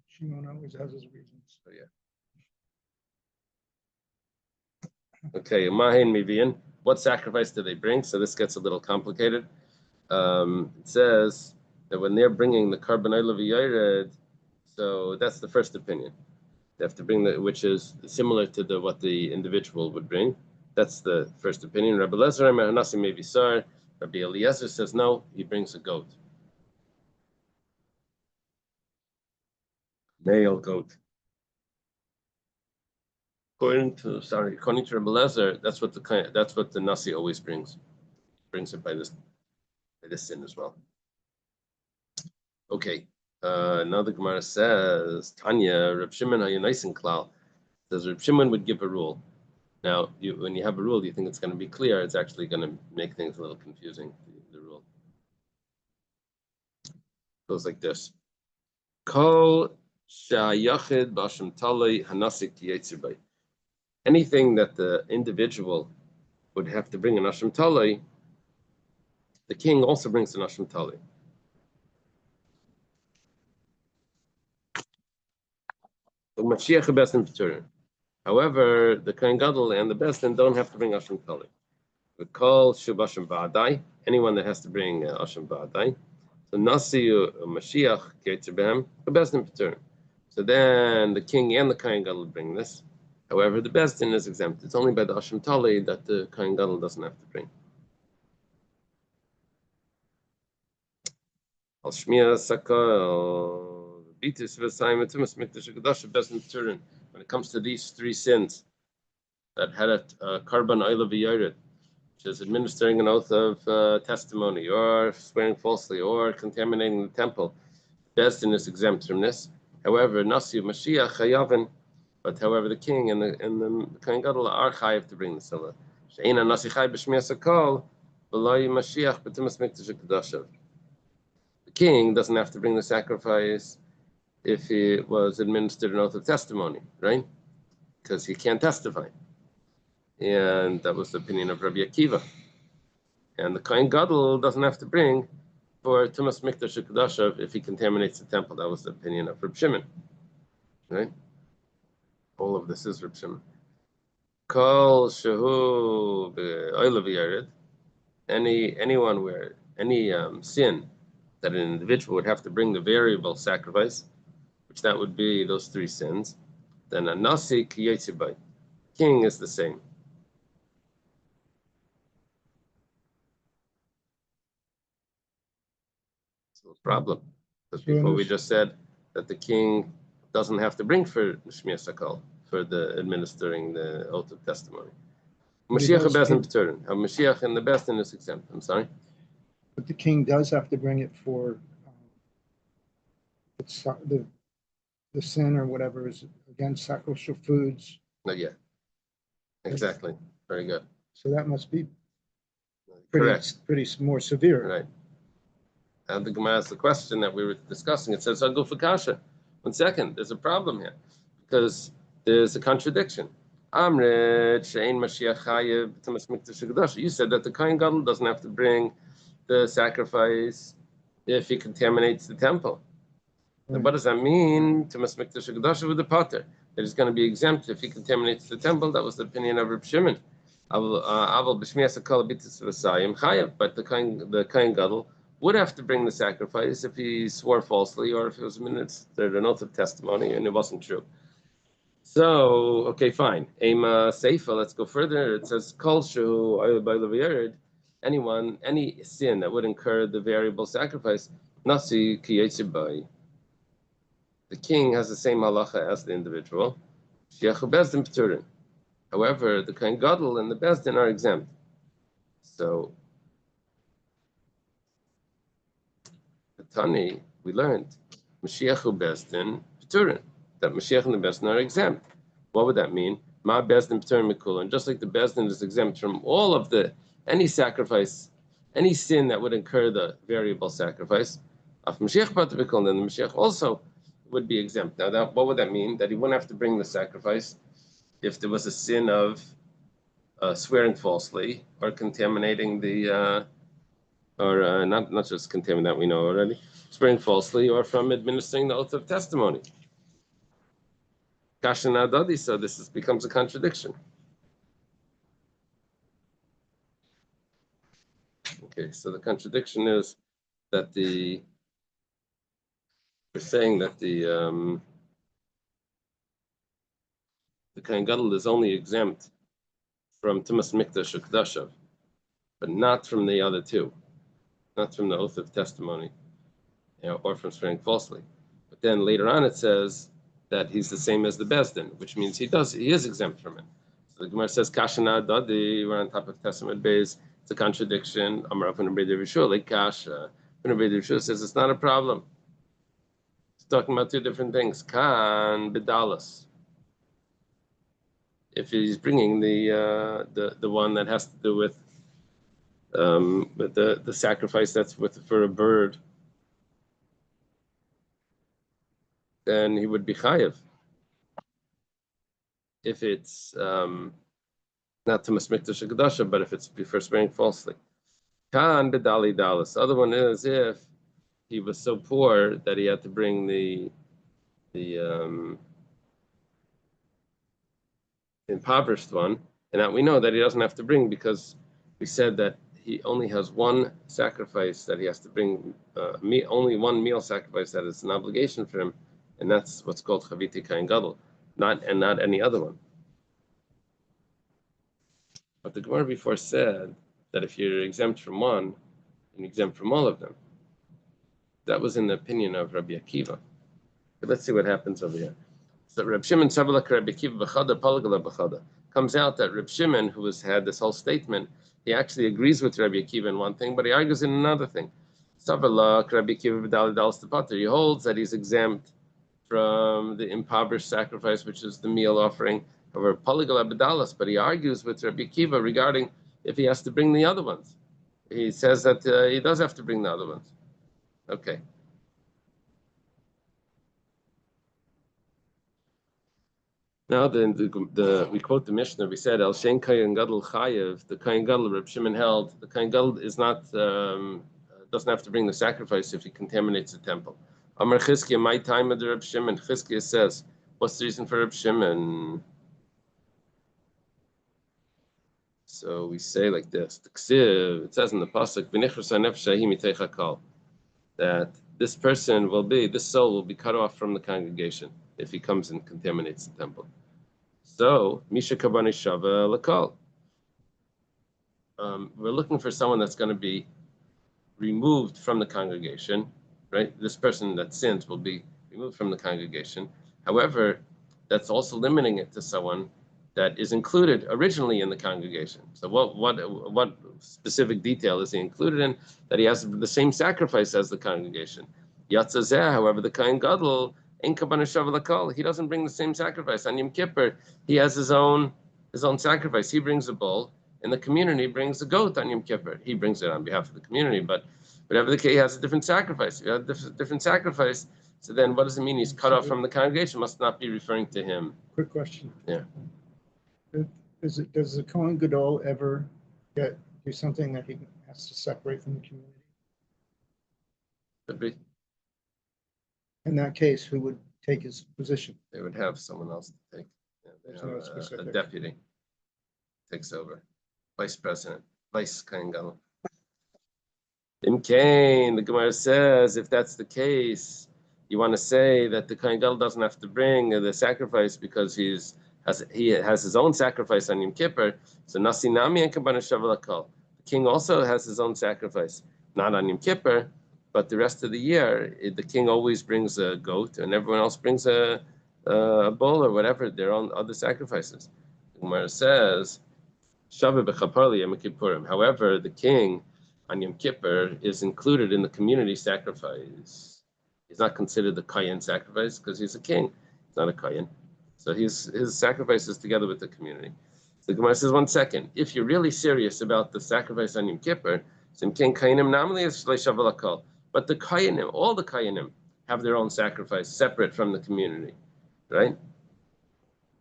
Shimon always has his reasons. So yeah. Okay, Mahin Mivian. What sacrifice do they bring? So this gets a little complicated. It says that when they're bringing the Karban Olav Yared, so that's the first opinion. They have to bring which is similar to what the individual would bring. That's the first opinion. Rabbi Eliezer Mehanasi Mevisar. Rabbi Eliezer says no, he brings a goat. Male goat. According to Rabbi Eliezer, that's what the Nasi always brings. Brings it by this sin as well. Okay. Now the Gemara says, Tanya, Reb Shimon Hayanaisen Klal, says Reb Shimon would give a rule. Now, when you have a rule, you think it's going to be clear. It's actually going to make things a little confusing. The rule goes like this: Kol shayachid b'ashem talei hanasik yitzibay. Anything that the individual would have to bring an asham talei, the king also brings an asham talei. However, the Kohen Gadol and the Besdin don't have to bring Asham Tali. We call Shub Asham Ba'adai, anyone that has to bring Asham Ba'adai. So Nasi Mashiach Ketzibem, the Besdin Patur. So then the king and the Kohen Gadol bring this. However, the Besdin is exempt. It's only by the Asham Tali that the Kohen Gadol doesn't have to bring. Al Shmiya Sakal. When it comes to these three sins that had a Karban Olav Yared, which is administering an oath of testimony, or swearing falsely, or contaminating the temple, Bezdin is exempt from this. However, Nasi Mashiach Chayavin, but however the king and the Kohen Gadol are chayav to bring the Salah. She'ena Nasi Chay b'Shmiya Sakal, v'lo Mashiach b'Tumas Mikdash Kedushav. The king doesn't have to bring the sacrifice if he was administered an oath of testimony, right? Because he can't testify. And that was the opinion of Rabbi Akiva. And the Kohen Gadol doesn't have to bring for Tumas Mikdash Kedushav if he contaminates the temple. That was the opinion of Reb Shimon, right? All of this is Reb Shimon. Kol shehu be'olav yared. Anyone where any sin that an individual would have to bring the variable sacrifice, which that would be those three sins, then a Nasi Kiyetzibay, king is the same. So problem. Because before we just said that the king doesn't have to bring for Shmiya Sakal, for the administering the oath of testimony. Mashiach Bezdin P'turin. Mashiach and the Bezdin is exempt. I'm sorry? But the king does have to bring it for the sin or whatever is against sacrificial foods. Not yet. Exactly. Very good. So that must be Correct. pretty more severe. Right. And the Gemara asks the question that we were discussing. It says, I'll go for kasha. 1 second, there's a problem here because there's a contradiction. You said that the Kohen Gadol doesn't have to bring the sacrifice if he contaminates the temple. And what does that mean? Tumas Mikdash Kedusha with the potter. That is going to be exempt if he contaminates the temple. That was the opinion of Reb Shimon. But the Kohen Gadol would have to bring the sacrifice if he swore falsely or if it was minutes, there are notes of testimony and it wasn't true. So, okay, fine. Ema Seifa, let's go further. It says, Kol Shu anyone, any sin that would incur the variable sacrifice, Nasi Kiyetsibai. The king has the same halacha as the individual. Shechu Bezdin Pturin. However, the Kohen Gadol and the Bezdin are exempt. So, Tani, we learned Mashiach Bezdin Pturin, that Mashiach and the Bezdin are exempt. What would that mean? Ma Bezdin Pturin Mikulan. Just like the Bezdin is exempt from all of any sacrifice, any sin that would incur the variable sacrifice, of Mashiach Pat Mikulan, then the Mashiach also would be exempt. Now, what would that mean? That he wouldn't have to bring the sacrifice if there was a sin of swearing falsely or contaminating the. Not just contaminating that we know already, swearing falsely or from administering the oath of testimony. Kashan Adadi, so this becomes a contradiction. Okay, so the contradiction is that we're saying that the Kohen Gadol is only exempt from Tumas Mikdash or Kedushav, but not from the other two, not from the oath of testimony, or from swearing falsely. But then later on it says that he's the same as the Bezdin, which means he is exempt from it. So the Gemara says, Kashana Dadi, we're on top of Testament base. It's a contradiction. Amar Afan B'Rei Rishua, like Kasha. Afan B'Rei Rishua says it's not a problem. It's talking about two different things. Kan B'Dalas. If he's bringing the one that has to do with the sacrifice that's for a bird, then he would be chayiv. If it's not to Masmikdash Kedusha, but if it's for swearing falsely. Kan B'Dali Dalas. The other one is if he was so poor that he had to bring the impoverished one, and that we know that he doesn't have to bring because we said that he only has one sacrifice that he has to bring, only one meal sacrifice that is an obligation for him, and that's what's called Chaviti Kohen Gadol, not any other one. But the Gemara before said that if you're exempt from one, you're exempt from all of them. That was in the opinion of Rabbi Akiva. But let's see what happens over here. So Reb Shimon Sabalak Rabbi Akiva b'chada palagala b'chada. Comes out that Reb Shimon, who has had this whole statement, he actually agrees with Rabbi Akiva in one thing, but he argues in another thing. Sabalak Rabbi Akiva b'dal dal stapater. He holds that he's exempt from the impoverished sacrifice, which is the meal offering, over palagala b'dalas. But he argues with Rabbi Akiva regarding if he has to bring the other ones. He says that he does have to bring the other ones. Okay. Now we quote the Mishnah. We said El Shen Kohen Gadol Chayev. The Kohen Gadol Reb Shimon held the Kohen Gadol is not doesn't have to bring the sacrifice if he contaminates the temple. Amar Chizkiya, my time of the Reb Shimon. Chizkiya says, what's the reason for Reb Shimon? So we say like this: it says in the pasuk, that this soul will be cut off from the congregation if he comes and contaminates the temple. So, Misha Kabani Shava Lakal. We're looking for someone that's going to be removed from the congregation, right? This person that sins will be removed from the congregation. However, that's also limiting it to someone that is included originally in the congregation. So what specific detail is he included in? That he has the same sacrifice as the congregation. Yatzazeh, however, the Kohen Gadol, he doesn't bring the same sacrifice. On Yom Kippur, he has his own sacrifice. He brings a bull, and the community brings a goat on Yom Kippur. He brings it on behalf of the community, but whatever the case, he has a different sacrifice. You have a different sacrifice. So then what does it mean? He's cut off from the congregation, must not be referring to him. Quick question. Yeah. Does the Kohen Gadol ever do something that he has to separate from the community? Could be. In that case, who would take his position? They would have someone else to take. Yeah, they There's have no a specific. deputy takes over. Vice president, vice Kohen Gadol. Imkain, the Gemara says, if that's the case, you want to say that the Kohen Gadol doesn't have to bring the sacrifice because he has his own sacrifice on Yom Kippur. So Nasi Nami and Kabbalah Shavuot. The king also has his own sacrifice, not on Yom Kippur, but the rest of the year. The king always brings a goat, and everyone else brings a bull or whatever, their own other sacrifices. The Gemara says, Shaveh b'chapar Yom Kippurim. However, the king on Yom Kippur is included in the community sacrifice. He's not considered the Kayan sacrifice because he's a king. He's not a Kayan. So his sacrifice is together with the community. So the Gemara says, 1 second. If you're really serious about the sacrifice on Yom Kippur, Sim King Kayanim namely is Shavalakal. But the Kayanim, all the Kayanim, have their own sacrifice separate from the community, right?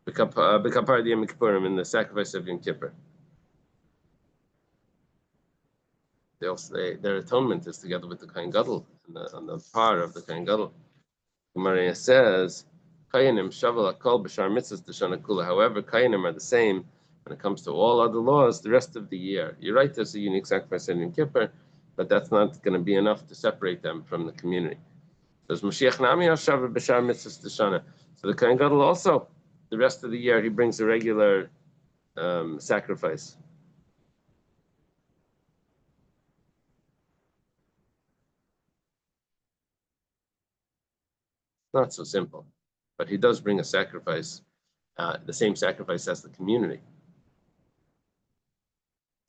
B'kapar Yom Kippurim, in the sacrifice of Yom Kippur. Their atonement is together with the Kohen Gadol on the par of the Kohen Gadol. Gemara says, "Kayanim shavel akol b'shar mitzvahs d'shana kula." However, Kayanim are the same when it comes to all other laws the rest of the year. You're right, there's a unique sacrifice in Yom Kippur, but that's not going to be enough to separate them from the community. There's Mashiach Nami shavel b'shar mitzvahs d'shana. So the Kohen Gadol also, the rest of the year, he brings a regular sacrifice. Not so simple, but he does bring a sacrifice, the same sacrifice as the community.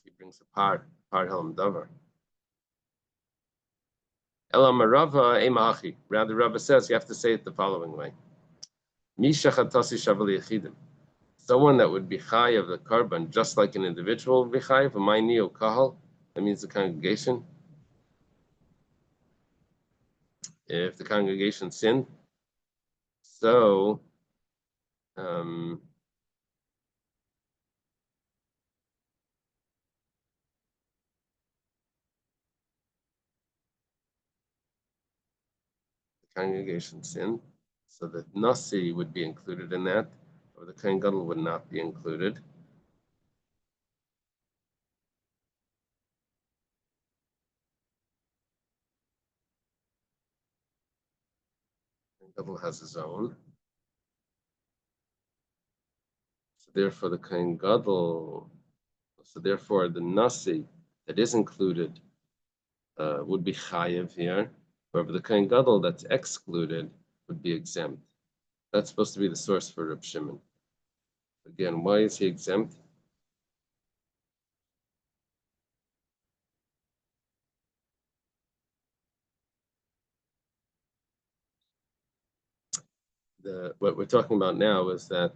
He brings a par helm davar. Elam Rava emachi. Rather, Rava says you have to say it the following way: Mishachatasi shavali yechidim. Someone that would be chai of the karban, just like an individual would be chai of a maynio kahal. That means the congregation. If the congregation sinned. So, the congregation sinned, so that Nasi would be included in that, or the Kohen Gadol would not be included. Kohen Gadol has his own. So therefore, the Kohen Gadol, so therefore the Nasi that is included would be chayiv here. However, the Kohen Gadol that's excluded would be exempt. That's supposed to be the source for Reb Shimon. Again, why is he exempt? What we're talking about now is that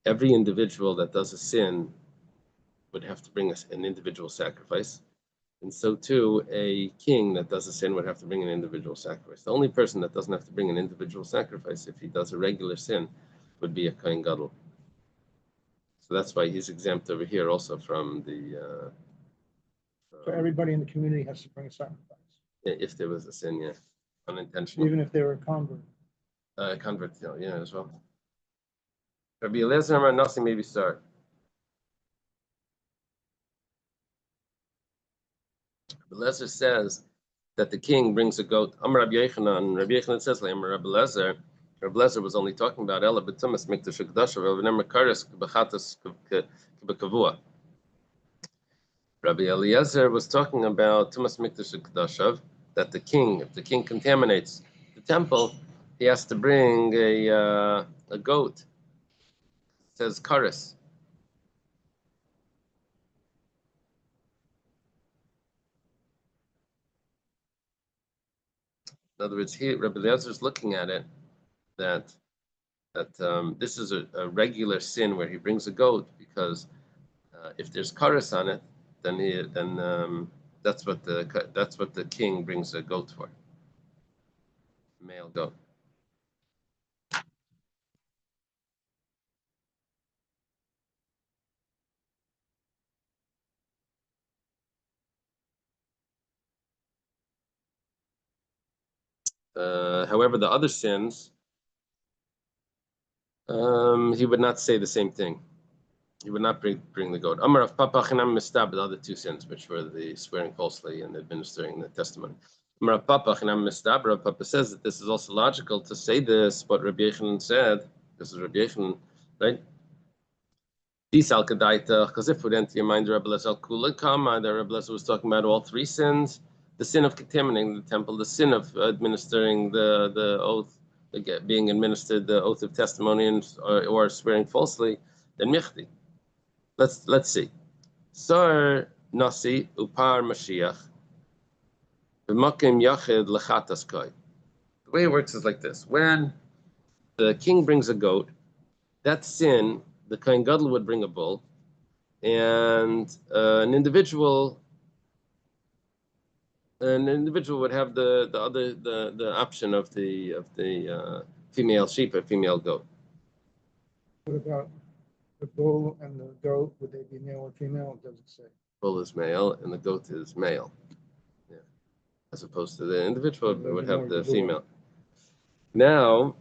every individual that does a sin would have to bring an individual sacrifice. And so too, a king that does a sin would have to bring an individual sacrifice. The only person that doesn't have to bring an individual sacrifice if he does a regular sin would be a Kohen Gadol. So that's why he's exempt over here also from the... So everybody in the community has to bring a sacrifice, if there was a sin, yeah, unintentional. even if they were a convert. Convert, yeah, as well. Rabbi Eliezer Amar Nasi maybe start. Rabbi Eliezer says that the king brings a goat. Amar Rabbi Yechanan. Rabbi Yechanan says, Amar Rabbi Eliezer. Rabbi Eliezer was only talking about Ela B'tumas Mikdash Hakadosh V'Nemer Kares B'Chatas K'B'Kavua. Rabbi Eliezer was talking about Tumas Mikdash Hakadosh, that the king, if the king contaminates the temple, he has to bring a goat. It says kares. In other words, Rabbi Eliezer is looking at it that this is a regular sin where he brings a goat because if there's kares on it, then that's what the king brings a goat for, male goat. However, the other sins, he would not say the same thing. he would not bring the goat. Amar of Papa Chanam Mistab, the other two sins, which were the swearing falsely and administering the testimony. Amar of Papa Chanam Mistab, Rav Papa says that this is also logical to say this, what Rabbi Yochanan said. This is Rabbi Yochanan, right? Because if it would enter your mind, Rabbi Lezer Kula Kama, that Rabbi Lezer was talking about all three sins: the sin of contaminating the temple, the sin of administering the oath, being administered the oath of testimony, or swearing falsely, then michti. Let's see. Sar nasi upar Mashiach b'makim yachid lechatas koi. The way it works is like this: when the king brings a goat, that sin, the Kohen Gadol would bring a bull, and an individual would have the option of the female sheep or female goat. What about the bull and the goat? Would they be male or female? It doesn't say. Bull is male and the goat is male. Yeah, as opposed to the individual would have the female. Now,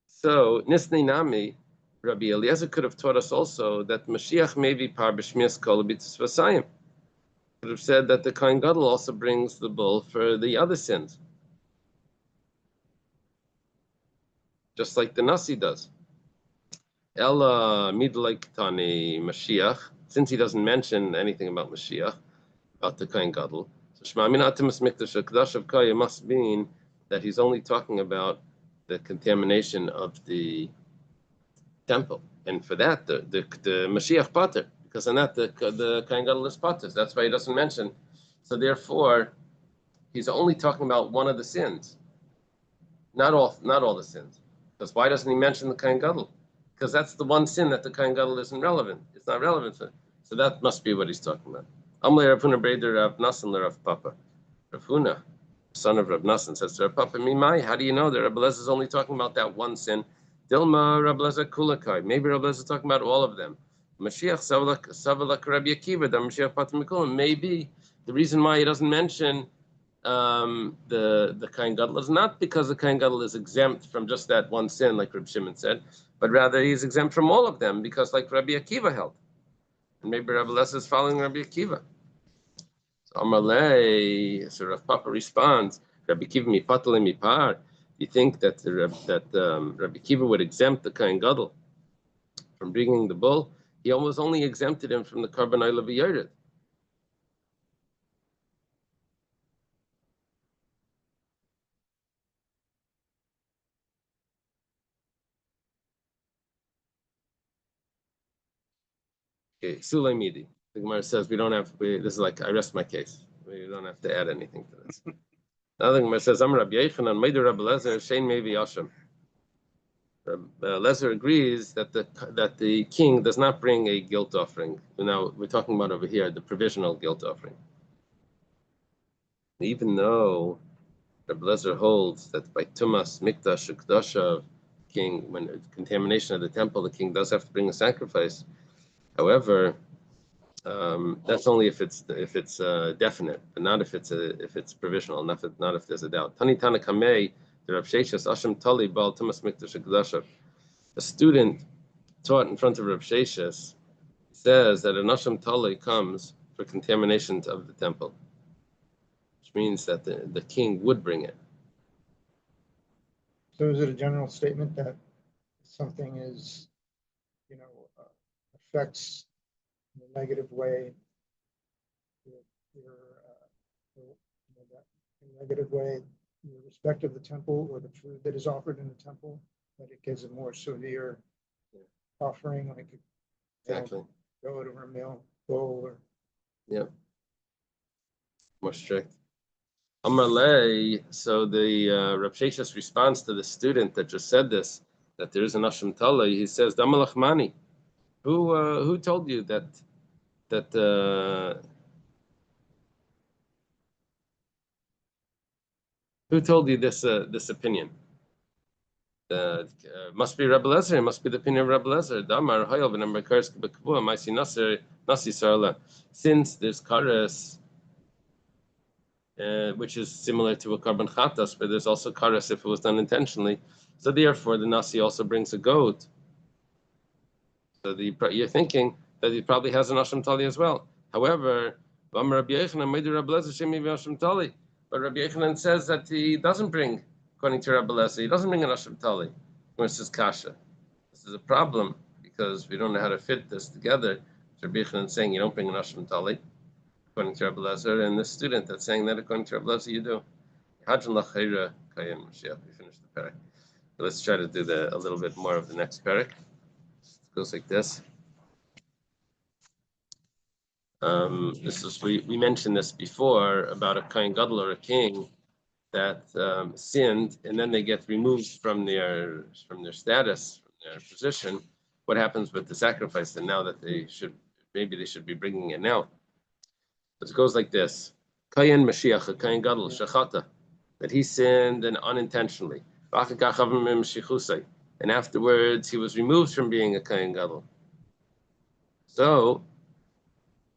so Nisni Nami, Rabbi Eliezer could have taught us also that Mashiach may be par b'shmias kol b'tzis v'sayim. Could have said that the Kohen Gadol also brings the bull for the other sins, just like the Nasi does. Ella midlai Tani Mashiach, since he doesn't mention anything about Mashiach, about the Kohen Gadol, so Shema Min Atimus Mikdash HaKadosh of Kaya must mean that he's only talking about the contamination of the temple, and for that the Mashiach pater, because on that the Kohen Gadol is pater. That's why he doesn't mention. So therefore, he's only talking about one of the sins, not all the sins. Because why doesn't he mention the Kohen Gadol? Because that's the one sin that the Kohen Gadol isn't relevant. It's not relevant for. So that must be what he's talking about. Amle Rav Huna Breder Rav Nassan Rav Papa. Rav Huna, son of Rav Nassan, says to Rav Papa, Mimai, how do you know that Rabbi Lezer is only talking about that one sin? Dilma Rabbi Lezer Kulakai. Maybe Rabbi Lezer is talking about all of them. Mashiach Savalak Rabbi Akiva, the Mashiach Pater Mikulim. Maybe the reason why he doesn't mention the Kohen Gadol is not because the Kohen Gadol is exempt from just that one sin, like Rabbi Shimon said, but rather he's exempt from all of them because, like Rabbi Akiva held, and maybe Rabbi Lezer is following Rabbi Akiva. So Amalei, so Rav Papa responds, Rabbi Akiva mi patal mi par. You think that Rabbi Akiva would exempt the Kohen Gadol from bringing the bull? He almost only exempted him from the Karban Oila v'Yored. Okay, Sulay Midi. The Gemara says this is like, I rest my case. We don't have to add anything to this. Now the Gemara says, Amar Rabbi Yochanan, Meidu Rabbi Lezer, Shein Mevi Hashem. Lezer agrees that the king does not bring a guilt offering. Now we're talking about over here the provisional guilt offering. Even though Rabbi Lezer holds that by Tumas Mikdash Kedusha, king, when contamination of the temple, the king does have to bring a sacrifice. However, that's only if it's definite, but not if it's provisional, not if there's a doubt. Tani Tana Kamei, the Rav Sheshes Asham Tali Bal Tumas Mikdash Kedusha. A student taught in front of Rav Sheshes says that an Asham Tali comes for contamination of the temple, which means that the king would bring it. So is it a general statement that something is, affects in a negative way, your respect of the temple or the food that is offered in the temple, that it gives a more severe offering, like Exactly. Goat or a male bull, or more strict. Amalei, so the Rav Sheshes responds to the student that just said this, that there is an Asham Tala. He says, Damalachmani, who told you that who told you this opinion? Must be Rabbi Lezer. It must be the opinion of Rabbi Lezer. Damar Hayel v'nam Rekars K'Bekavua Ma'isi Nasi Sarla. Since there's kares, which is similar to a karban chatas, but there's also kares if it was done intentionally. So therefore, the Nasi also brings a goat So you're thinking that he probably has an Asham Tali as well. However, but Rabbi Yochanan says that he doesn't bring, according to Rabbi Lezer, he doesn't bring an Asham Tali when it says Kasha. This is a problem because we don't know how to fit this together. Rabbi Yochanan saying you don't bring an Asham Tali, according to Rabbi Lezer, and the student that's saying that according to Rabbi Lezer you do. We finished the parak. Let's try to do a little bit more of the next parak. It goes like this. We mentioned this before about a Kohen Gadol or a king that sinned and then they get removed from their status, from their position. What happens with the sacrifice? And now that they should be bringing it now. But it goes like this: Kohen Mashiach, a Kohen Gadol, shachata, that he sinned and unintentionally. And afterwards he was removed from being a Kohen Gadol. So,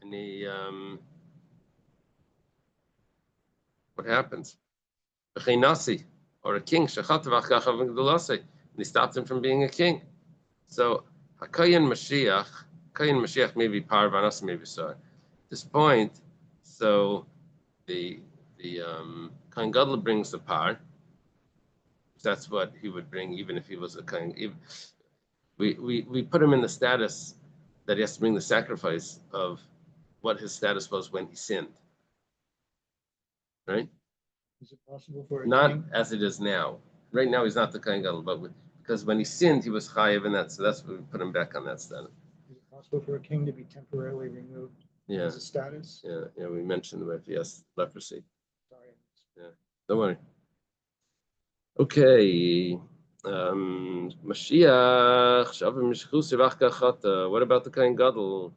and what happens? Nasi, or a king, and he stopped him from being a king. So, Hakayan Mashiach may be par, Vanas may be sar. At this point, so the Kohen Gadol brings the par. That's what he would bring, even if he was a Kohen. We put him in the status that he has to bring the sacrifice of what his status was when he sinned. Right? Is it possible for a Not king? as it is now. Right now he's not the Kohen Gadol, but because when he sinned, he was chayiv in that, so that's what we put him back on that status. Is it possible for a king to be temporarily removed as a status? Yeah, we mentioned the yes, leprosy. Sorry. Yeah, don't worry. Okay. Mashiach, Shavim Mishchusi Vachkachata. What about the Kohen Gadol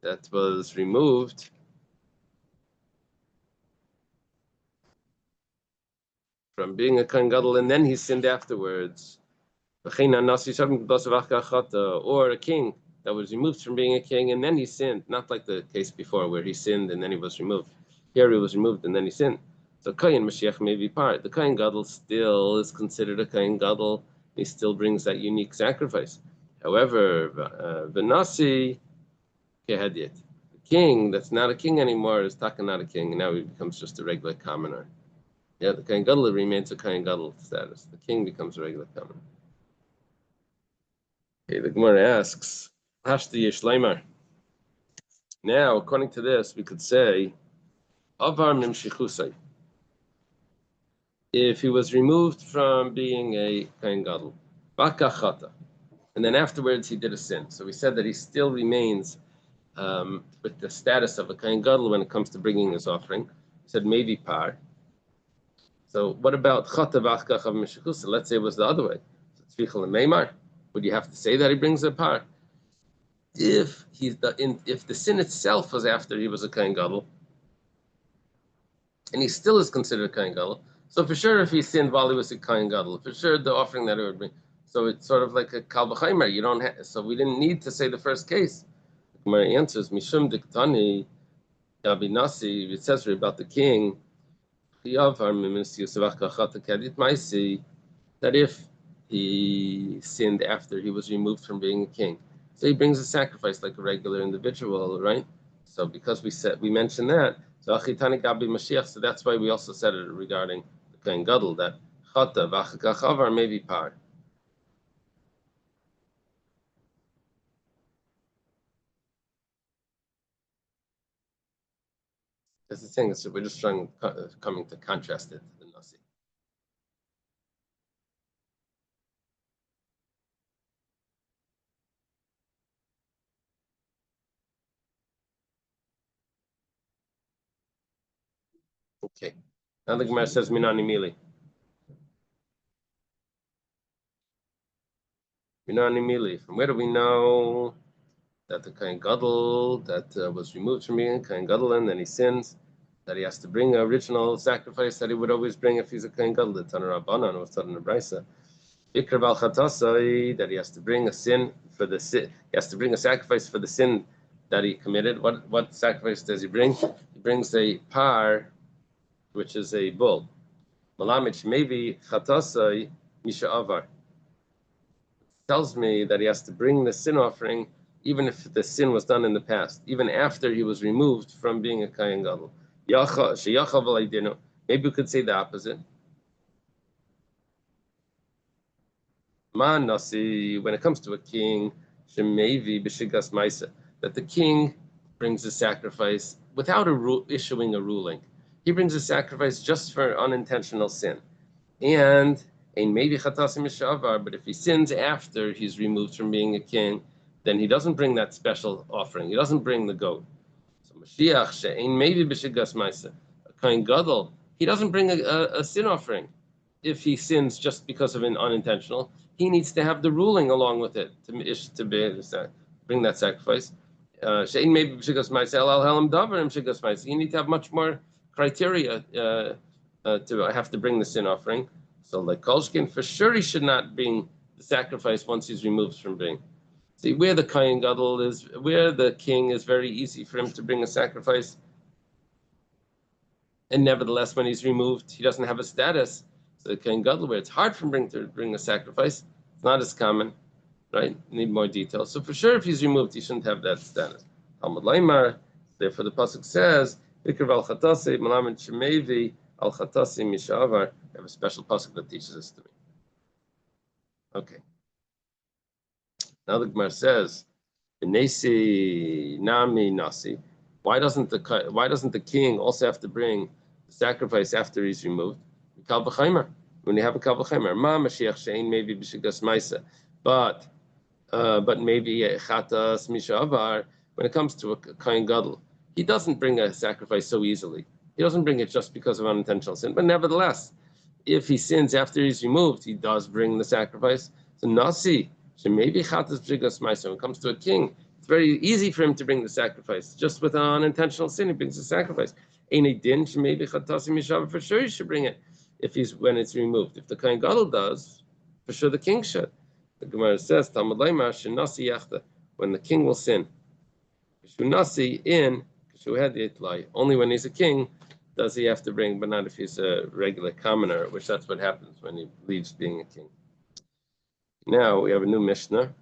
that was removed from being a Kohen Gadol and then he sinned afterwards? Or a king that was removed from being a king and then he sinned, not like the case before where he sinned and then he was removed. Here he was removed and then he sinned. So Kohen Mashiach may be part. The Kohen Gadol still is considered a Kohen Gadol. He still brings that unique sacrifice. However, the Nasi Kehedit, the king that's not a king anymore is taka not a king, and now he becomes just a regular commoner. Yeah, the Kohen Gadol remains a Kohen Gadol status. The king becomes a regular commoner. Okay, the Gemara asks, Hashti Yishleimar. Now, according to this, we could say, Avar Mimshichusai. If he was removed from being a Kohen Gadol, Bakachata, and then afterwards he did a sin. So we said that he still remains with the status of a Kohen Gadol when it comes to bringing his offering. He said maybe par. So what about Chata Vachkachav Mishichusa? Let's say it was the other way. Tzvichel and Meimar. Would you have to say that he brings a par? If the sin itself was after he was a Kohen Gadol, and he still is considered a Kohen Gadol, so for sure if he sinned while he was a Kohen Gadol, for sure the offering that he would bring. So it's sort of like a Kal V'chaimer. You don't have, so we didn't need to say the first case. My answer is Mishum Diktani Gabi Nasi. It says about the king that if he sinned after he was removed from being a king, so he brings a sacrifice like a regular individual, right? So because we mentioned that, so Achitani Gabi Mashiach, so that's why we also said it regarding the Kohen Gadol that Chata V'achakachavar may be par. That's the thing. So we're just coming to contrast it to the Nasi. Okay. Now the Gemara says Minani Mili. Minani Mili. From where do we know that the Kohen Gadol that was removed from being Kohen Gadol and then he sins, that he has to bring an original sacrifice that he would always bring if he's a Kohen Gadol, the Tanur Rabbanan was taught in the Brisa. Ikra Bal Chatasai, that he has to bring a sin for the sin, he has to bring a sacrifice for the sin that he committed. What sacrifice does he bring? He brings a par, which is a bull. Malamich maybe Chatasai Misha Avar. tells me that he has to bring the sin offering even if the sin was done in the past, even after he was removed from being a Kohen Gadol. Maybe we could say the opposite. When it comes to a king, that the king brings a sacrifice without issuing a ruling. He brings a sacrifice just for unintentional sin. And maybe but if he sins after he's removed from being a king, then he doesn't bring that special offering. He doesn't bring the goat. So Mashiach she'ein maybe b'shigas ma'aseh, a Kohen Gadol, he doesn't bring a sin offering. If he sins just because of an unintentional, he needs to have the ruling along with it to bring that sacrifice. She'ein maybe b'shigas ma'aseh el helam davar im b'shigas ma'aseh. You need to have much more criteria to have to bring the sin offering. So like Kolshkin, for sure he should not bring the sacrifice once he's removed from being. See, where the Kohen Gadol is, where the king is very easy for him to bring a sacrifice. And nevertheless, when he's removed, he doesn't have a status. So the Kohen Gadol, where it's hard for him to bring a sacrifice, it's not as common, right? You need more details. So for sure, if he's removed, he shouldn't have that status. Talmud Laimar, therefore the pasuk says, "Vikr al chatase malamed shemevi al chatase mishavar." I have a special pasuk that teaches this to me. Okay. Now the Gemara says, "Nasi nami nasi." Why doesn't the king also have to bring the sacrifice after he's removed? Kal v'chaimer. When you have a kal v'chaimer, ma Mashiach shein maybe b'shigas ma'aseh, but maybe chatas mishavar. When it comes to a Kohen Gadol, he doesn't bring a sacrifice so easily. He doesn't bring it just because of unintentional sin. But nevertheless, if he sins after he's removed, he does bring the sacrifice. So nasi, maybe chatas b'shigas ma'aseh. When it comes to a king, it's very easy for him to bring the sacrifice. Just with an unintentional sin, he brings the sacrifice. Ain't a din, maybe chatas mishavar. For sure, he should bring it when it's removed. If the Kohen Gadol does, for sure the king should. The Gemara says, Talmud Laimar, Shenasi Yachta, when the king will sin. Shunasi in, only when he's a king does he have to bring, but not if he's a regular commoner, which that's what happens when he leaves being a king. Now we have a new Mishnah,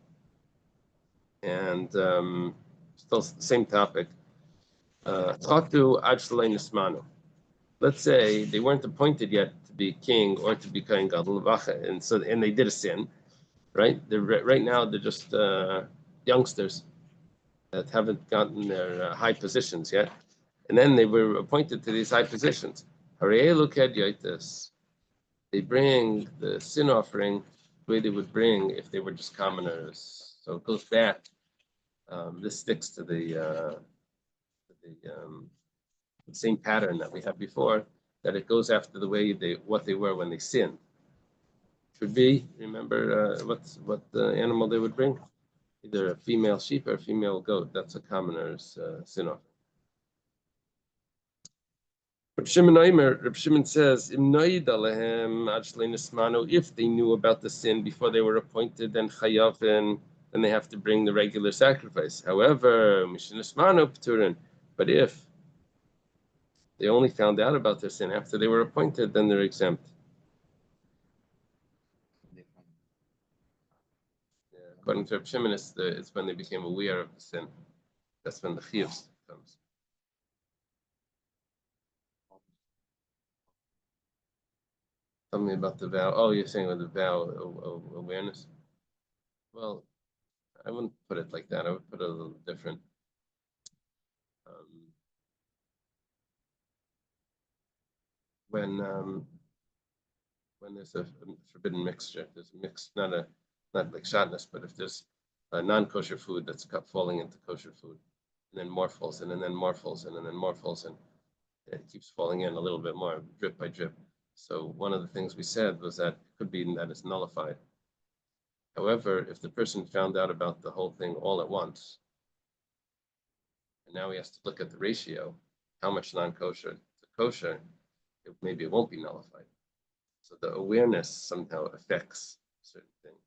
and still the same topic. Chatu ad shalei nismanu. Let's say they weren't appointed yet to be king or to be Kohen Gadol, and they did a sin. Right? Right now they're just youngsters that haven't gotten their high positions yet, and then they were appointed to these high positions. They bring the sin offering the way they would bring if they were just commoners. So it goes back. This sticks to the same pattern that we had before. That it goes after the way what they were when they sinned. Should be, remember what the animal they would bring? Either a female sheep or a female goat. That's a commoner's sin offering. Reb Shimon says, if they knew about the sin before they were appointed, then chayavin, then they have to bring the regular sacrifice. However, but if they only found out about their sin after they were appointed, then they're exempt. According to Reb Shimon, it's when they became aware of the sin. That's when the chiyuv comes. Tell me about the vow. Oh, you're saying with the vow of awareness? Well, I wouldn't put it like that. I would put it a little different. When there's a forbidden mixture, there's a mix, not like shadness, but if there's a non-kosher food that's falling into kosher food, and then more falls in, and then more falls in, and then more falls in, it keeps falling in a little bit more, drip by drip. So one of the things we said was that it could be that it's nullified. However, if the person found out about the whole thing all at once, and now he has to look at the ratio, how much non-kosher to kosher, maybe it won't be nullified. So the awareness somehow affects certain things.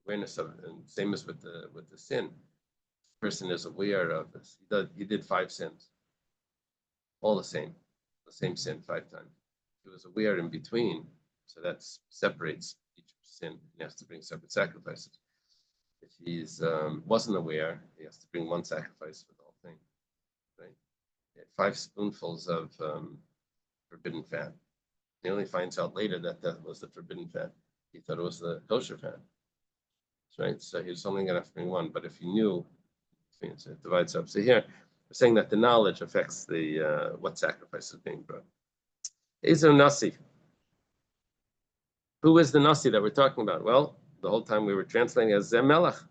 Awareness of, and same as with the sin. The person is aware of this. He did 5 sins, all the same sin 5 times. He was aware in between, so that separates each sin. He has to bring separate sacrifices. If he's wasn't aware, he has to bring one sacrifice for the whole thing, right? He had 5 spoonfuls of forbidden fat. He only finds out later that that was the forbidden fat. He thought it was the kosher fat, right? So he was only going to have to bring one. But if he knew, it divides up. So here, we're saying that the knowledge affects the what sacrifice is being brought. Ezer Nasi. Who is the Nasi that we're talking about? Well, the whole time we were translating as Zemelach.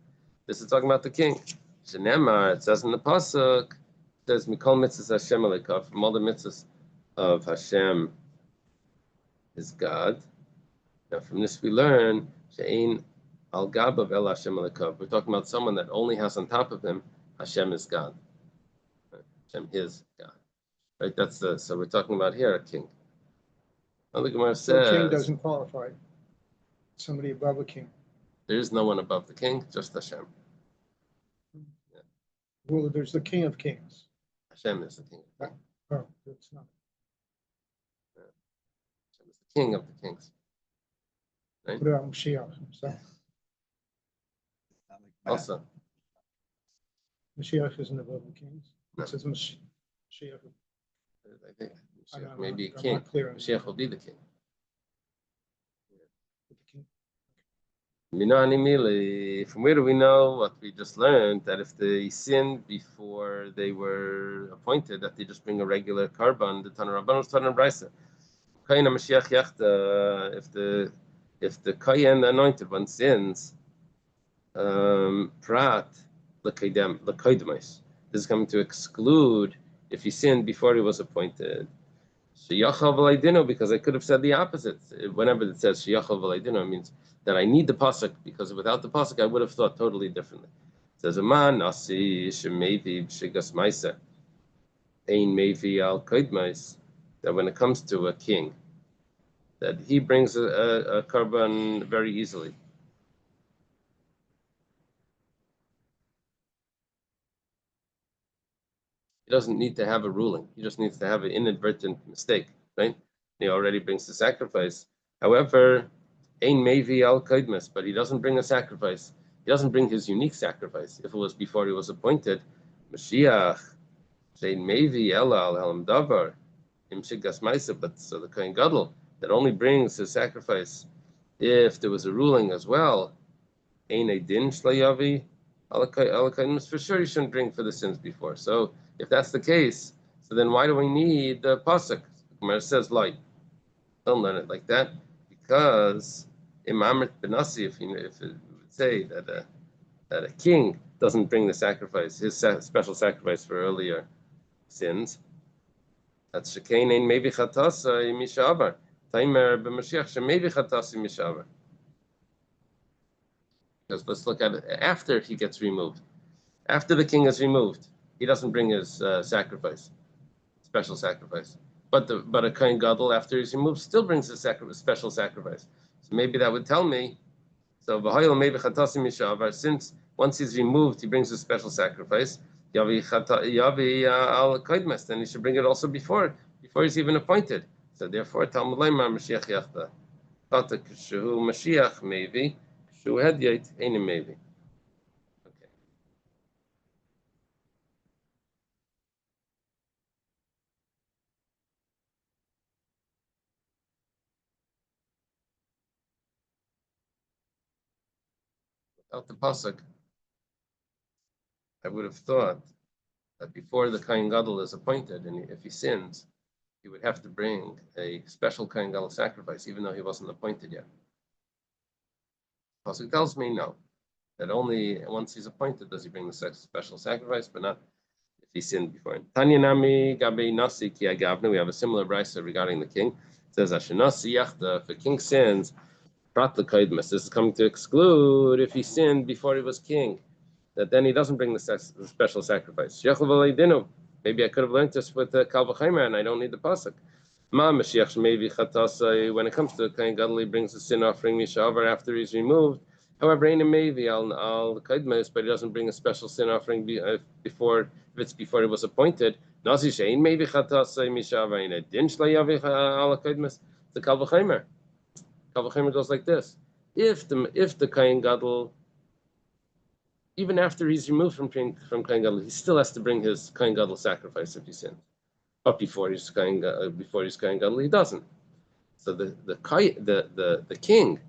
This is talking about the king. Shenemar, it says in the pasuk, it says Mikol mitzvahs Hashem Elokav, from all the mitzvahs of Hashem is God. Now from this we learn She'ein al gabav el Hashem Elokav. We're talking about someone that only has on top of him Hashem is God. Right? Hashem is God. Right? That's the so we're talking about here a king. Now the Gemara So a king says doesn't qualify. Somebody above a king. there is no one above the king, just Hashem. Well, there's the King of Kings. Hashem is the king. Oh, that's not. Hashem is the king of the kings. Right? What about Mashiach himself? Also, Mashiach isn't above the kings. No. It says Mashiach. I think I'm Mashiach not- may be a I'm king. not clear on Mashiach will be the king. the king. From where do we know what we just learned? That if they sinned before they were appointed, that they just bring a regular carbon, the Tanur Rabbanos, Tanur Brisa. Kayin Mashiach Yachta, if the Kayin, the anointed one, sins, Prat, L'Kaidmais, this is coming to exclude if he sinned before he was appointed. Sheyachav v'leidino, because I could have said the opposite. Whenever it says sheyachav v'leidino, it means that I need the pasuk, because without the pasuk, I would have thought totally differently. It says, "Aman nasi shemevi b'shigas ma'aser, ein mevi al koidmais." That when it comes to a king, that he brings a carbon very easily. He doesn't need to have a ruling. He just needs to have an inadvertent mistake, right? He already brings the sacrifice. However, ein mevi al kaidmas, but he doesn't bring a sacrifice. He doesn't bring his unique sacrifice. If it was before he was appointed, Mashiach, ein mevi ela al halam davar, im shigas ma'aser. But so the Kohen Gadol that only brings his sacrifice if there was a ruling as well, ein edin shlayavi al kaidmas. For sure, he shouldn't bring for the sins before. So if that's the case, so then why do we need the pasuk? Gemara says, "Light." Don't learn it like that, because Imamrit Benasi, if it would say that a king doesn't bring the sacrifice, his special sacrifice for earlier sins, that's shekain ein maybe chatasa mishavar. Taimer b'Mashiach shemaybe chatasa mishavar. Because let's look at it after he gets removed. After the king is removed, he doesn't bring his sacrifice, special sacrifice. But a Kohen Gadol, after he's removed, still brings a special sacrifice. So maybe that would tell me, so v'hoyel maybe chatasim mishavar, since once he's removed, he brings a special sacrifice, yavi al koidmes, then he should bring it also before he's even appointed. So therefore, Talmud Leimar Mashiach Yachta, Tata Kshu Mashiach maybe, Kshu Hedyait Einim maybe. Without the pasuk, I would have thought that before the Kohen Gadol is appointed, and if he sins, he would have to bring a special Kohen Gadol sacrifice, even though he wasn't appointed yet. Pasuk tells me no, that only once he's appointed does he bring the special sacrifice, but not if he sinned before. Tanya nami gabe nasi ki agavna. We have a similar brisa regarding the king. It says Ashenasi yachda. If a king sins, this is coming to exclude if he sinned before he was king, that then he doesn't bring the special sacrifice. Maybe I could have learned this with the Kal V'Chaimer, and I don't need the pasuk. When it comes to the Kohen Gadol, he brings the sin offering mishavar after he's removed. However, maybe al kaidmes, but he doesn't bring a special sin offering before, if it's before he was appointed. Nasi shein maybe chatasay mishavar in a din shlayavich al kaidmes. The Kal V'Chaimer. Kal V'Chaimer goes like this: if the Kohen Gadol even after he's removed from Kohen Gadol, he still has to bring his Kohen Gadol sacrifice if he sins. But before he's Kohen Gadol, he doesn't. So the king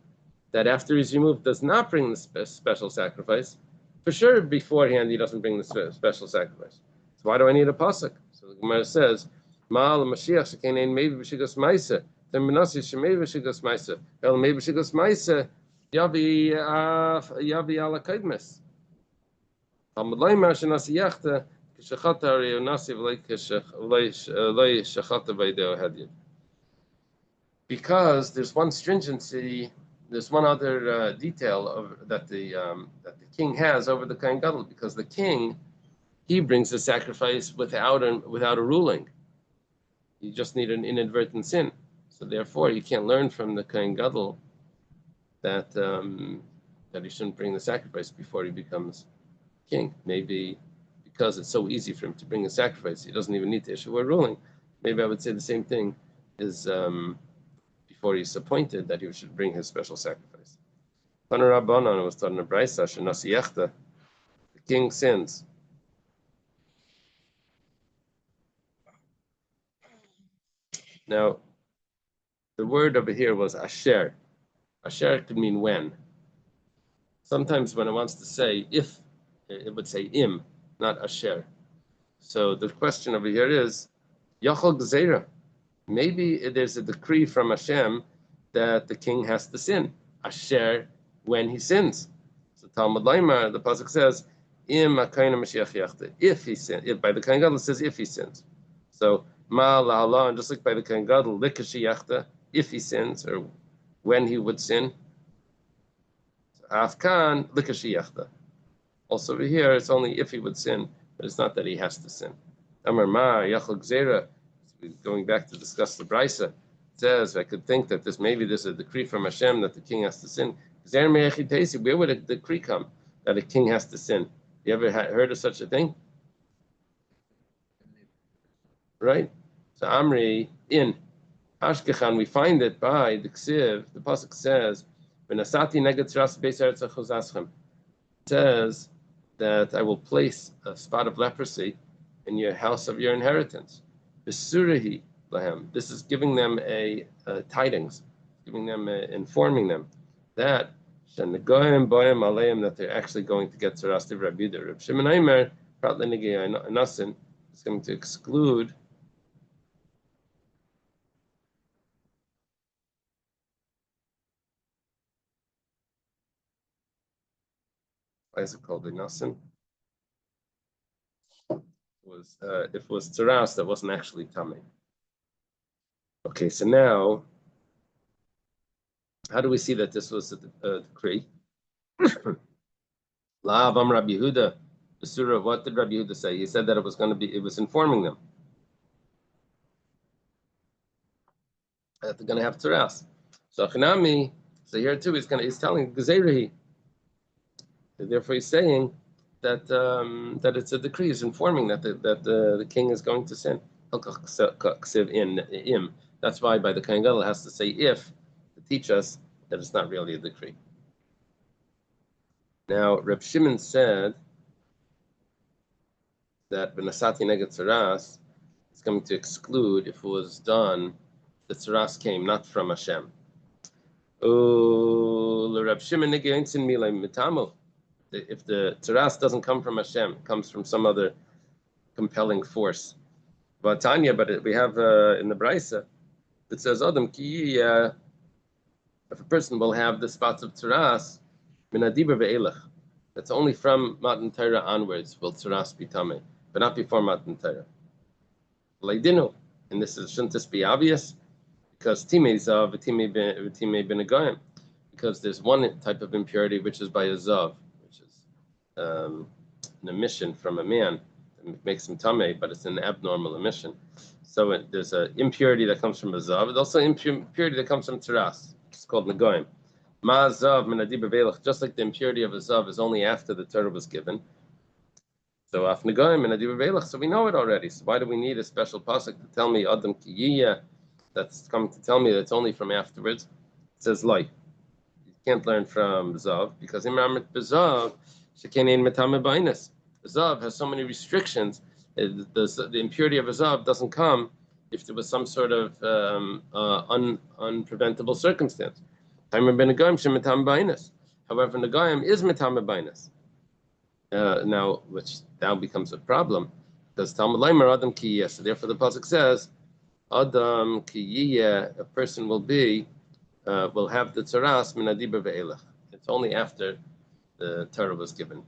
that after he's removed does not bring the special sacrifice, for sure beforehand he doesn't bring the special sacrifice. So why do I need a pasuk? So the Gemara says, Ma'al Mashiach shekein maybe b'shigas ma'isa, then Menashe shemei b'shigas ma'isa, el maybe b'shigas ma'isa yavi ala kaidmes. Talmud Laimar shenasi yachta k'shachata arei nasi v'lei shachata v'ideo hadyin. Because there's one stringency, there's one other detail that the king has over the Kohen Gadol, because the king, he brings the sacrifice without a ruling. You just need an inadvertent sin. So therefore, you can't learn from the Kohen Gadol that he shouldn't bring the sacrifice before he becomes king. Maybe because it's so easy for him to bring a sacrifice, he doesn't even need to issue a ruling. Maybe I would say the same thing is before he's appointed, that he should bring his special sacrifice. Was taught in a brayso, the king sins. Now, the word over here was asher. Asher could mean when. Sometimes when it wants to say if, it would say im, not asher. So the question over here is, Yachol Gzeira. Maybe there's a decree from Hashem that the king has to sin. Asher, when he sins. So Talmud Laimar, the pasuk says, im akayna Mashiach yachte. If he sins. If by the Kohen Gadol it says if he sins. So ma la, and just like by the Kohen Gadol, likashi yachte, if he sins, or when he would sin. Afkan likashi yachte. Also over here, it's only if he would sin, but it's not that he has to sin. Amar ma yachol gzeira. Going back to discuss the brayso, it says I could think that maybe there's a decree from Hashem that the king has to sin. Where would a decree come that a king has to sin? You ever heard of such a thing? Right? So Amri in Ashkechan, we find it by the Ksiv. The pasuk says, "V'nasati neged tzras beis eretz achozaschem." It says that I will place a spot of leprosy in your house of your inheritance. Besurahi lahem. This is giving them a tidings, giving them informing them that shenegoyim boyim aleim, that they're actually going to get tzaras of Rabbi Yehuda. Reb Shimon Aimer prat lenigei nasin is going to exclude why is it called a nasin? If it was tzaras, that wasn't actually tamei. Okay, so now, how do we see that this was a decree? La'avam Rabbi Yehuda, the surah. What did Rabbi Yehuda say? He said that it was going to be. It was informing them that they're going to have tzaras. So Chanami, so here too, he's telling Gezeirahi. Therefore, he's saying that that it's a decree, is informing that the king is going to sin. That's why by the Kohen Gadol has to say if to teach us that it's not really a decree. Now, Reb Shimon said that Benasati neged tzaras is going to exclude if it was done, the tzaras came not from Hashem. Reb Shimon if the tzaras doesn't come from Hashem, it comes from some other compelling force. But Tanya, we have in the brayso, it says Adam ki if a person will have the spots of tzaras min adiba ve'elach, that's only from Matan Torah onwards will tzaras be tamei, but not before Matan Torah. Leidinu, and shouldn't this be obvious? Because timei zav v'timei ben agoyim, because there's one type of impurity which is by a zav, which is an emission from a man that makes him tamei, but it's an abnormal emission. So there's an impurity that comes from a zav. There's also impurity that comes from tzaras. It's called nagoyim. Ma zav min adiba ve'elach, just like the impurity of a zav is only after the Torah was given. So af nagoyim min adiba ve'elach. So we know it already. So why do we need a special pasuk to tell me Adam ki that's coming to tell me that it's only from afterwards? It says like you can't learn from zav because imamrit bezav Shekain metame bainas. Zav has so many restrictions. The impurity of a zav doesn't come if there was some sort of unpreventable circumstance. However, Nagayim is metame bainas. Now, which now becomes a problem, because Talmud Leimer Adam ki yiyeh. So therefore, the pasuk says, Adam ki yiyeh, a person will have the tzaras min adiba ve'elach. It's only after the Torah was given.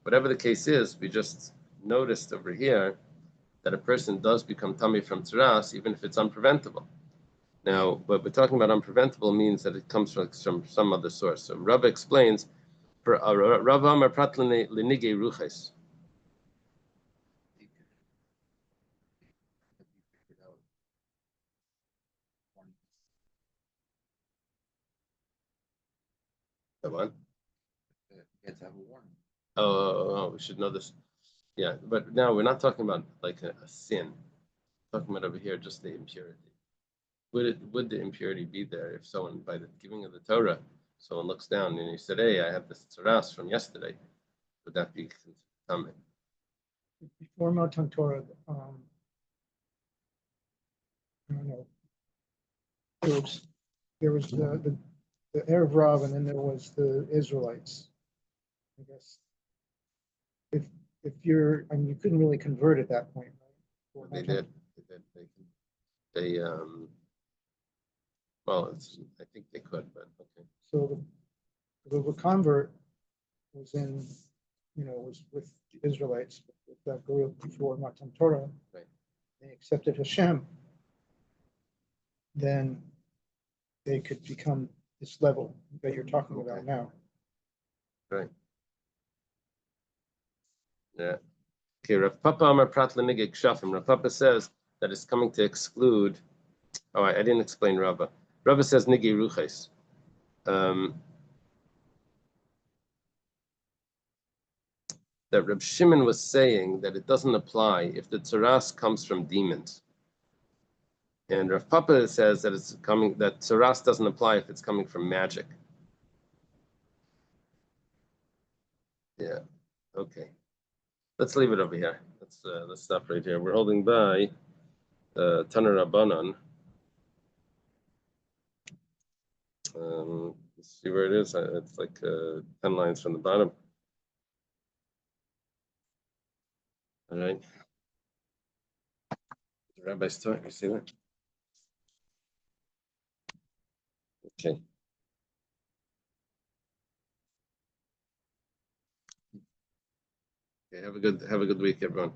Whatever the case is, we just noticed over here that a person does become tummy from tzaras, even if it's unpreventable. Now, what we're talking about unpreventable means that it comes from some other source. So Rava explains, Rava Amar Prat Lenige Ruches. The one? You have to have a warning. Oh, we should know this. Yeah, but now we're not talking about like a sin. We're talking about over here just the impurity. Would the impurity be there if someone, by the giving of the Torah, someone looks down and he said, "Hey, I have this tzaras from yesterday." Would that be contaminant? Before Matan Torah, I don't know. There was the Erev Rav, and then there was the Israelites. I guess if you're, I mean, you couldn't really convert at that point, right? They did. They well, I think they could, but okay. So the convert was was with the Israelites, with that group before Matan Torah. Right. They accepted Hashem. Then they could become this level that you're talking about now. Right. Yeah. Okay, Rav Papa Amar Prat Lenigek Shafim. Rav Papa says that it's coming to exclude. Oh, I didn't explain Rava. Rava says Nigi Ruches. That Reb Shimon was saying that it doesn't apply if the tzaras comes from demons. And Rav Papa says that that tzaras doesn't apply if it's coming from magic. Yeah. Okay. Let's leave it over here. Let's stop right here. We're holding by Taner Rabbanan. Let's see where it is. It's like 10 lines from the bottom. All right. The rabbi's talk. You see that? Okay. Okay. Have a good week, everyone.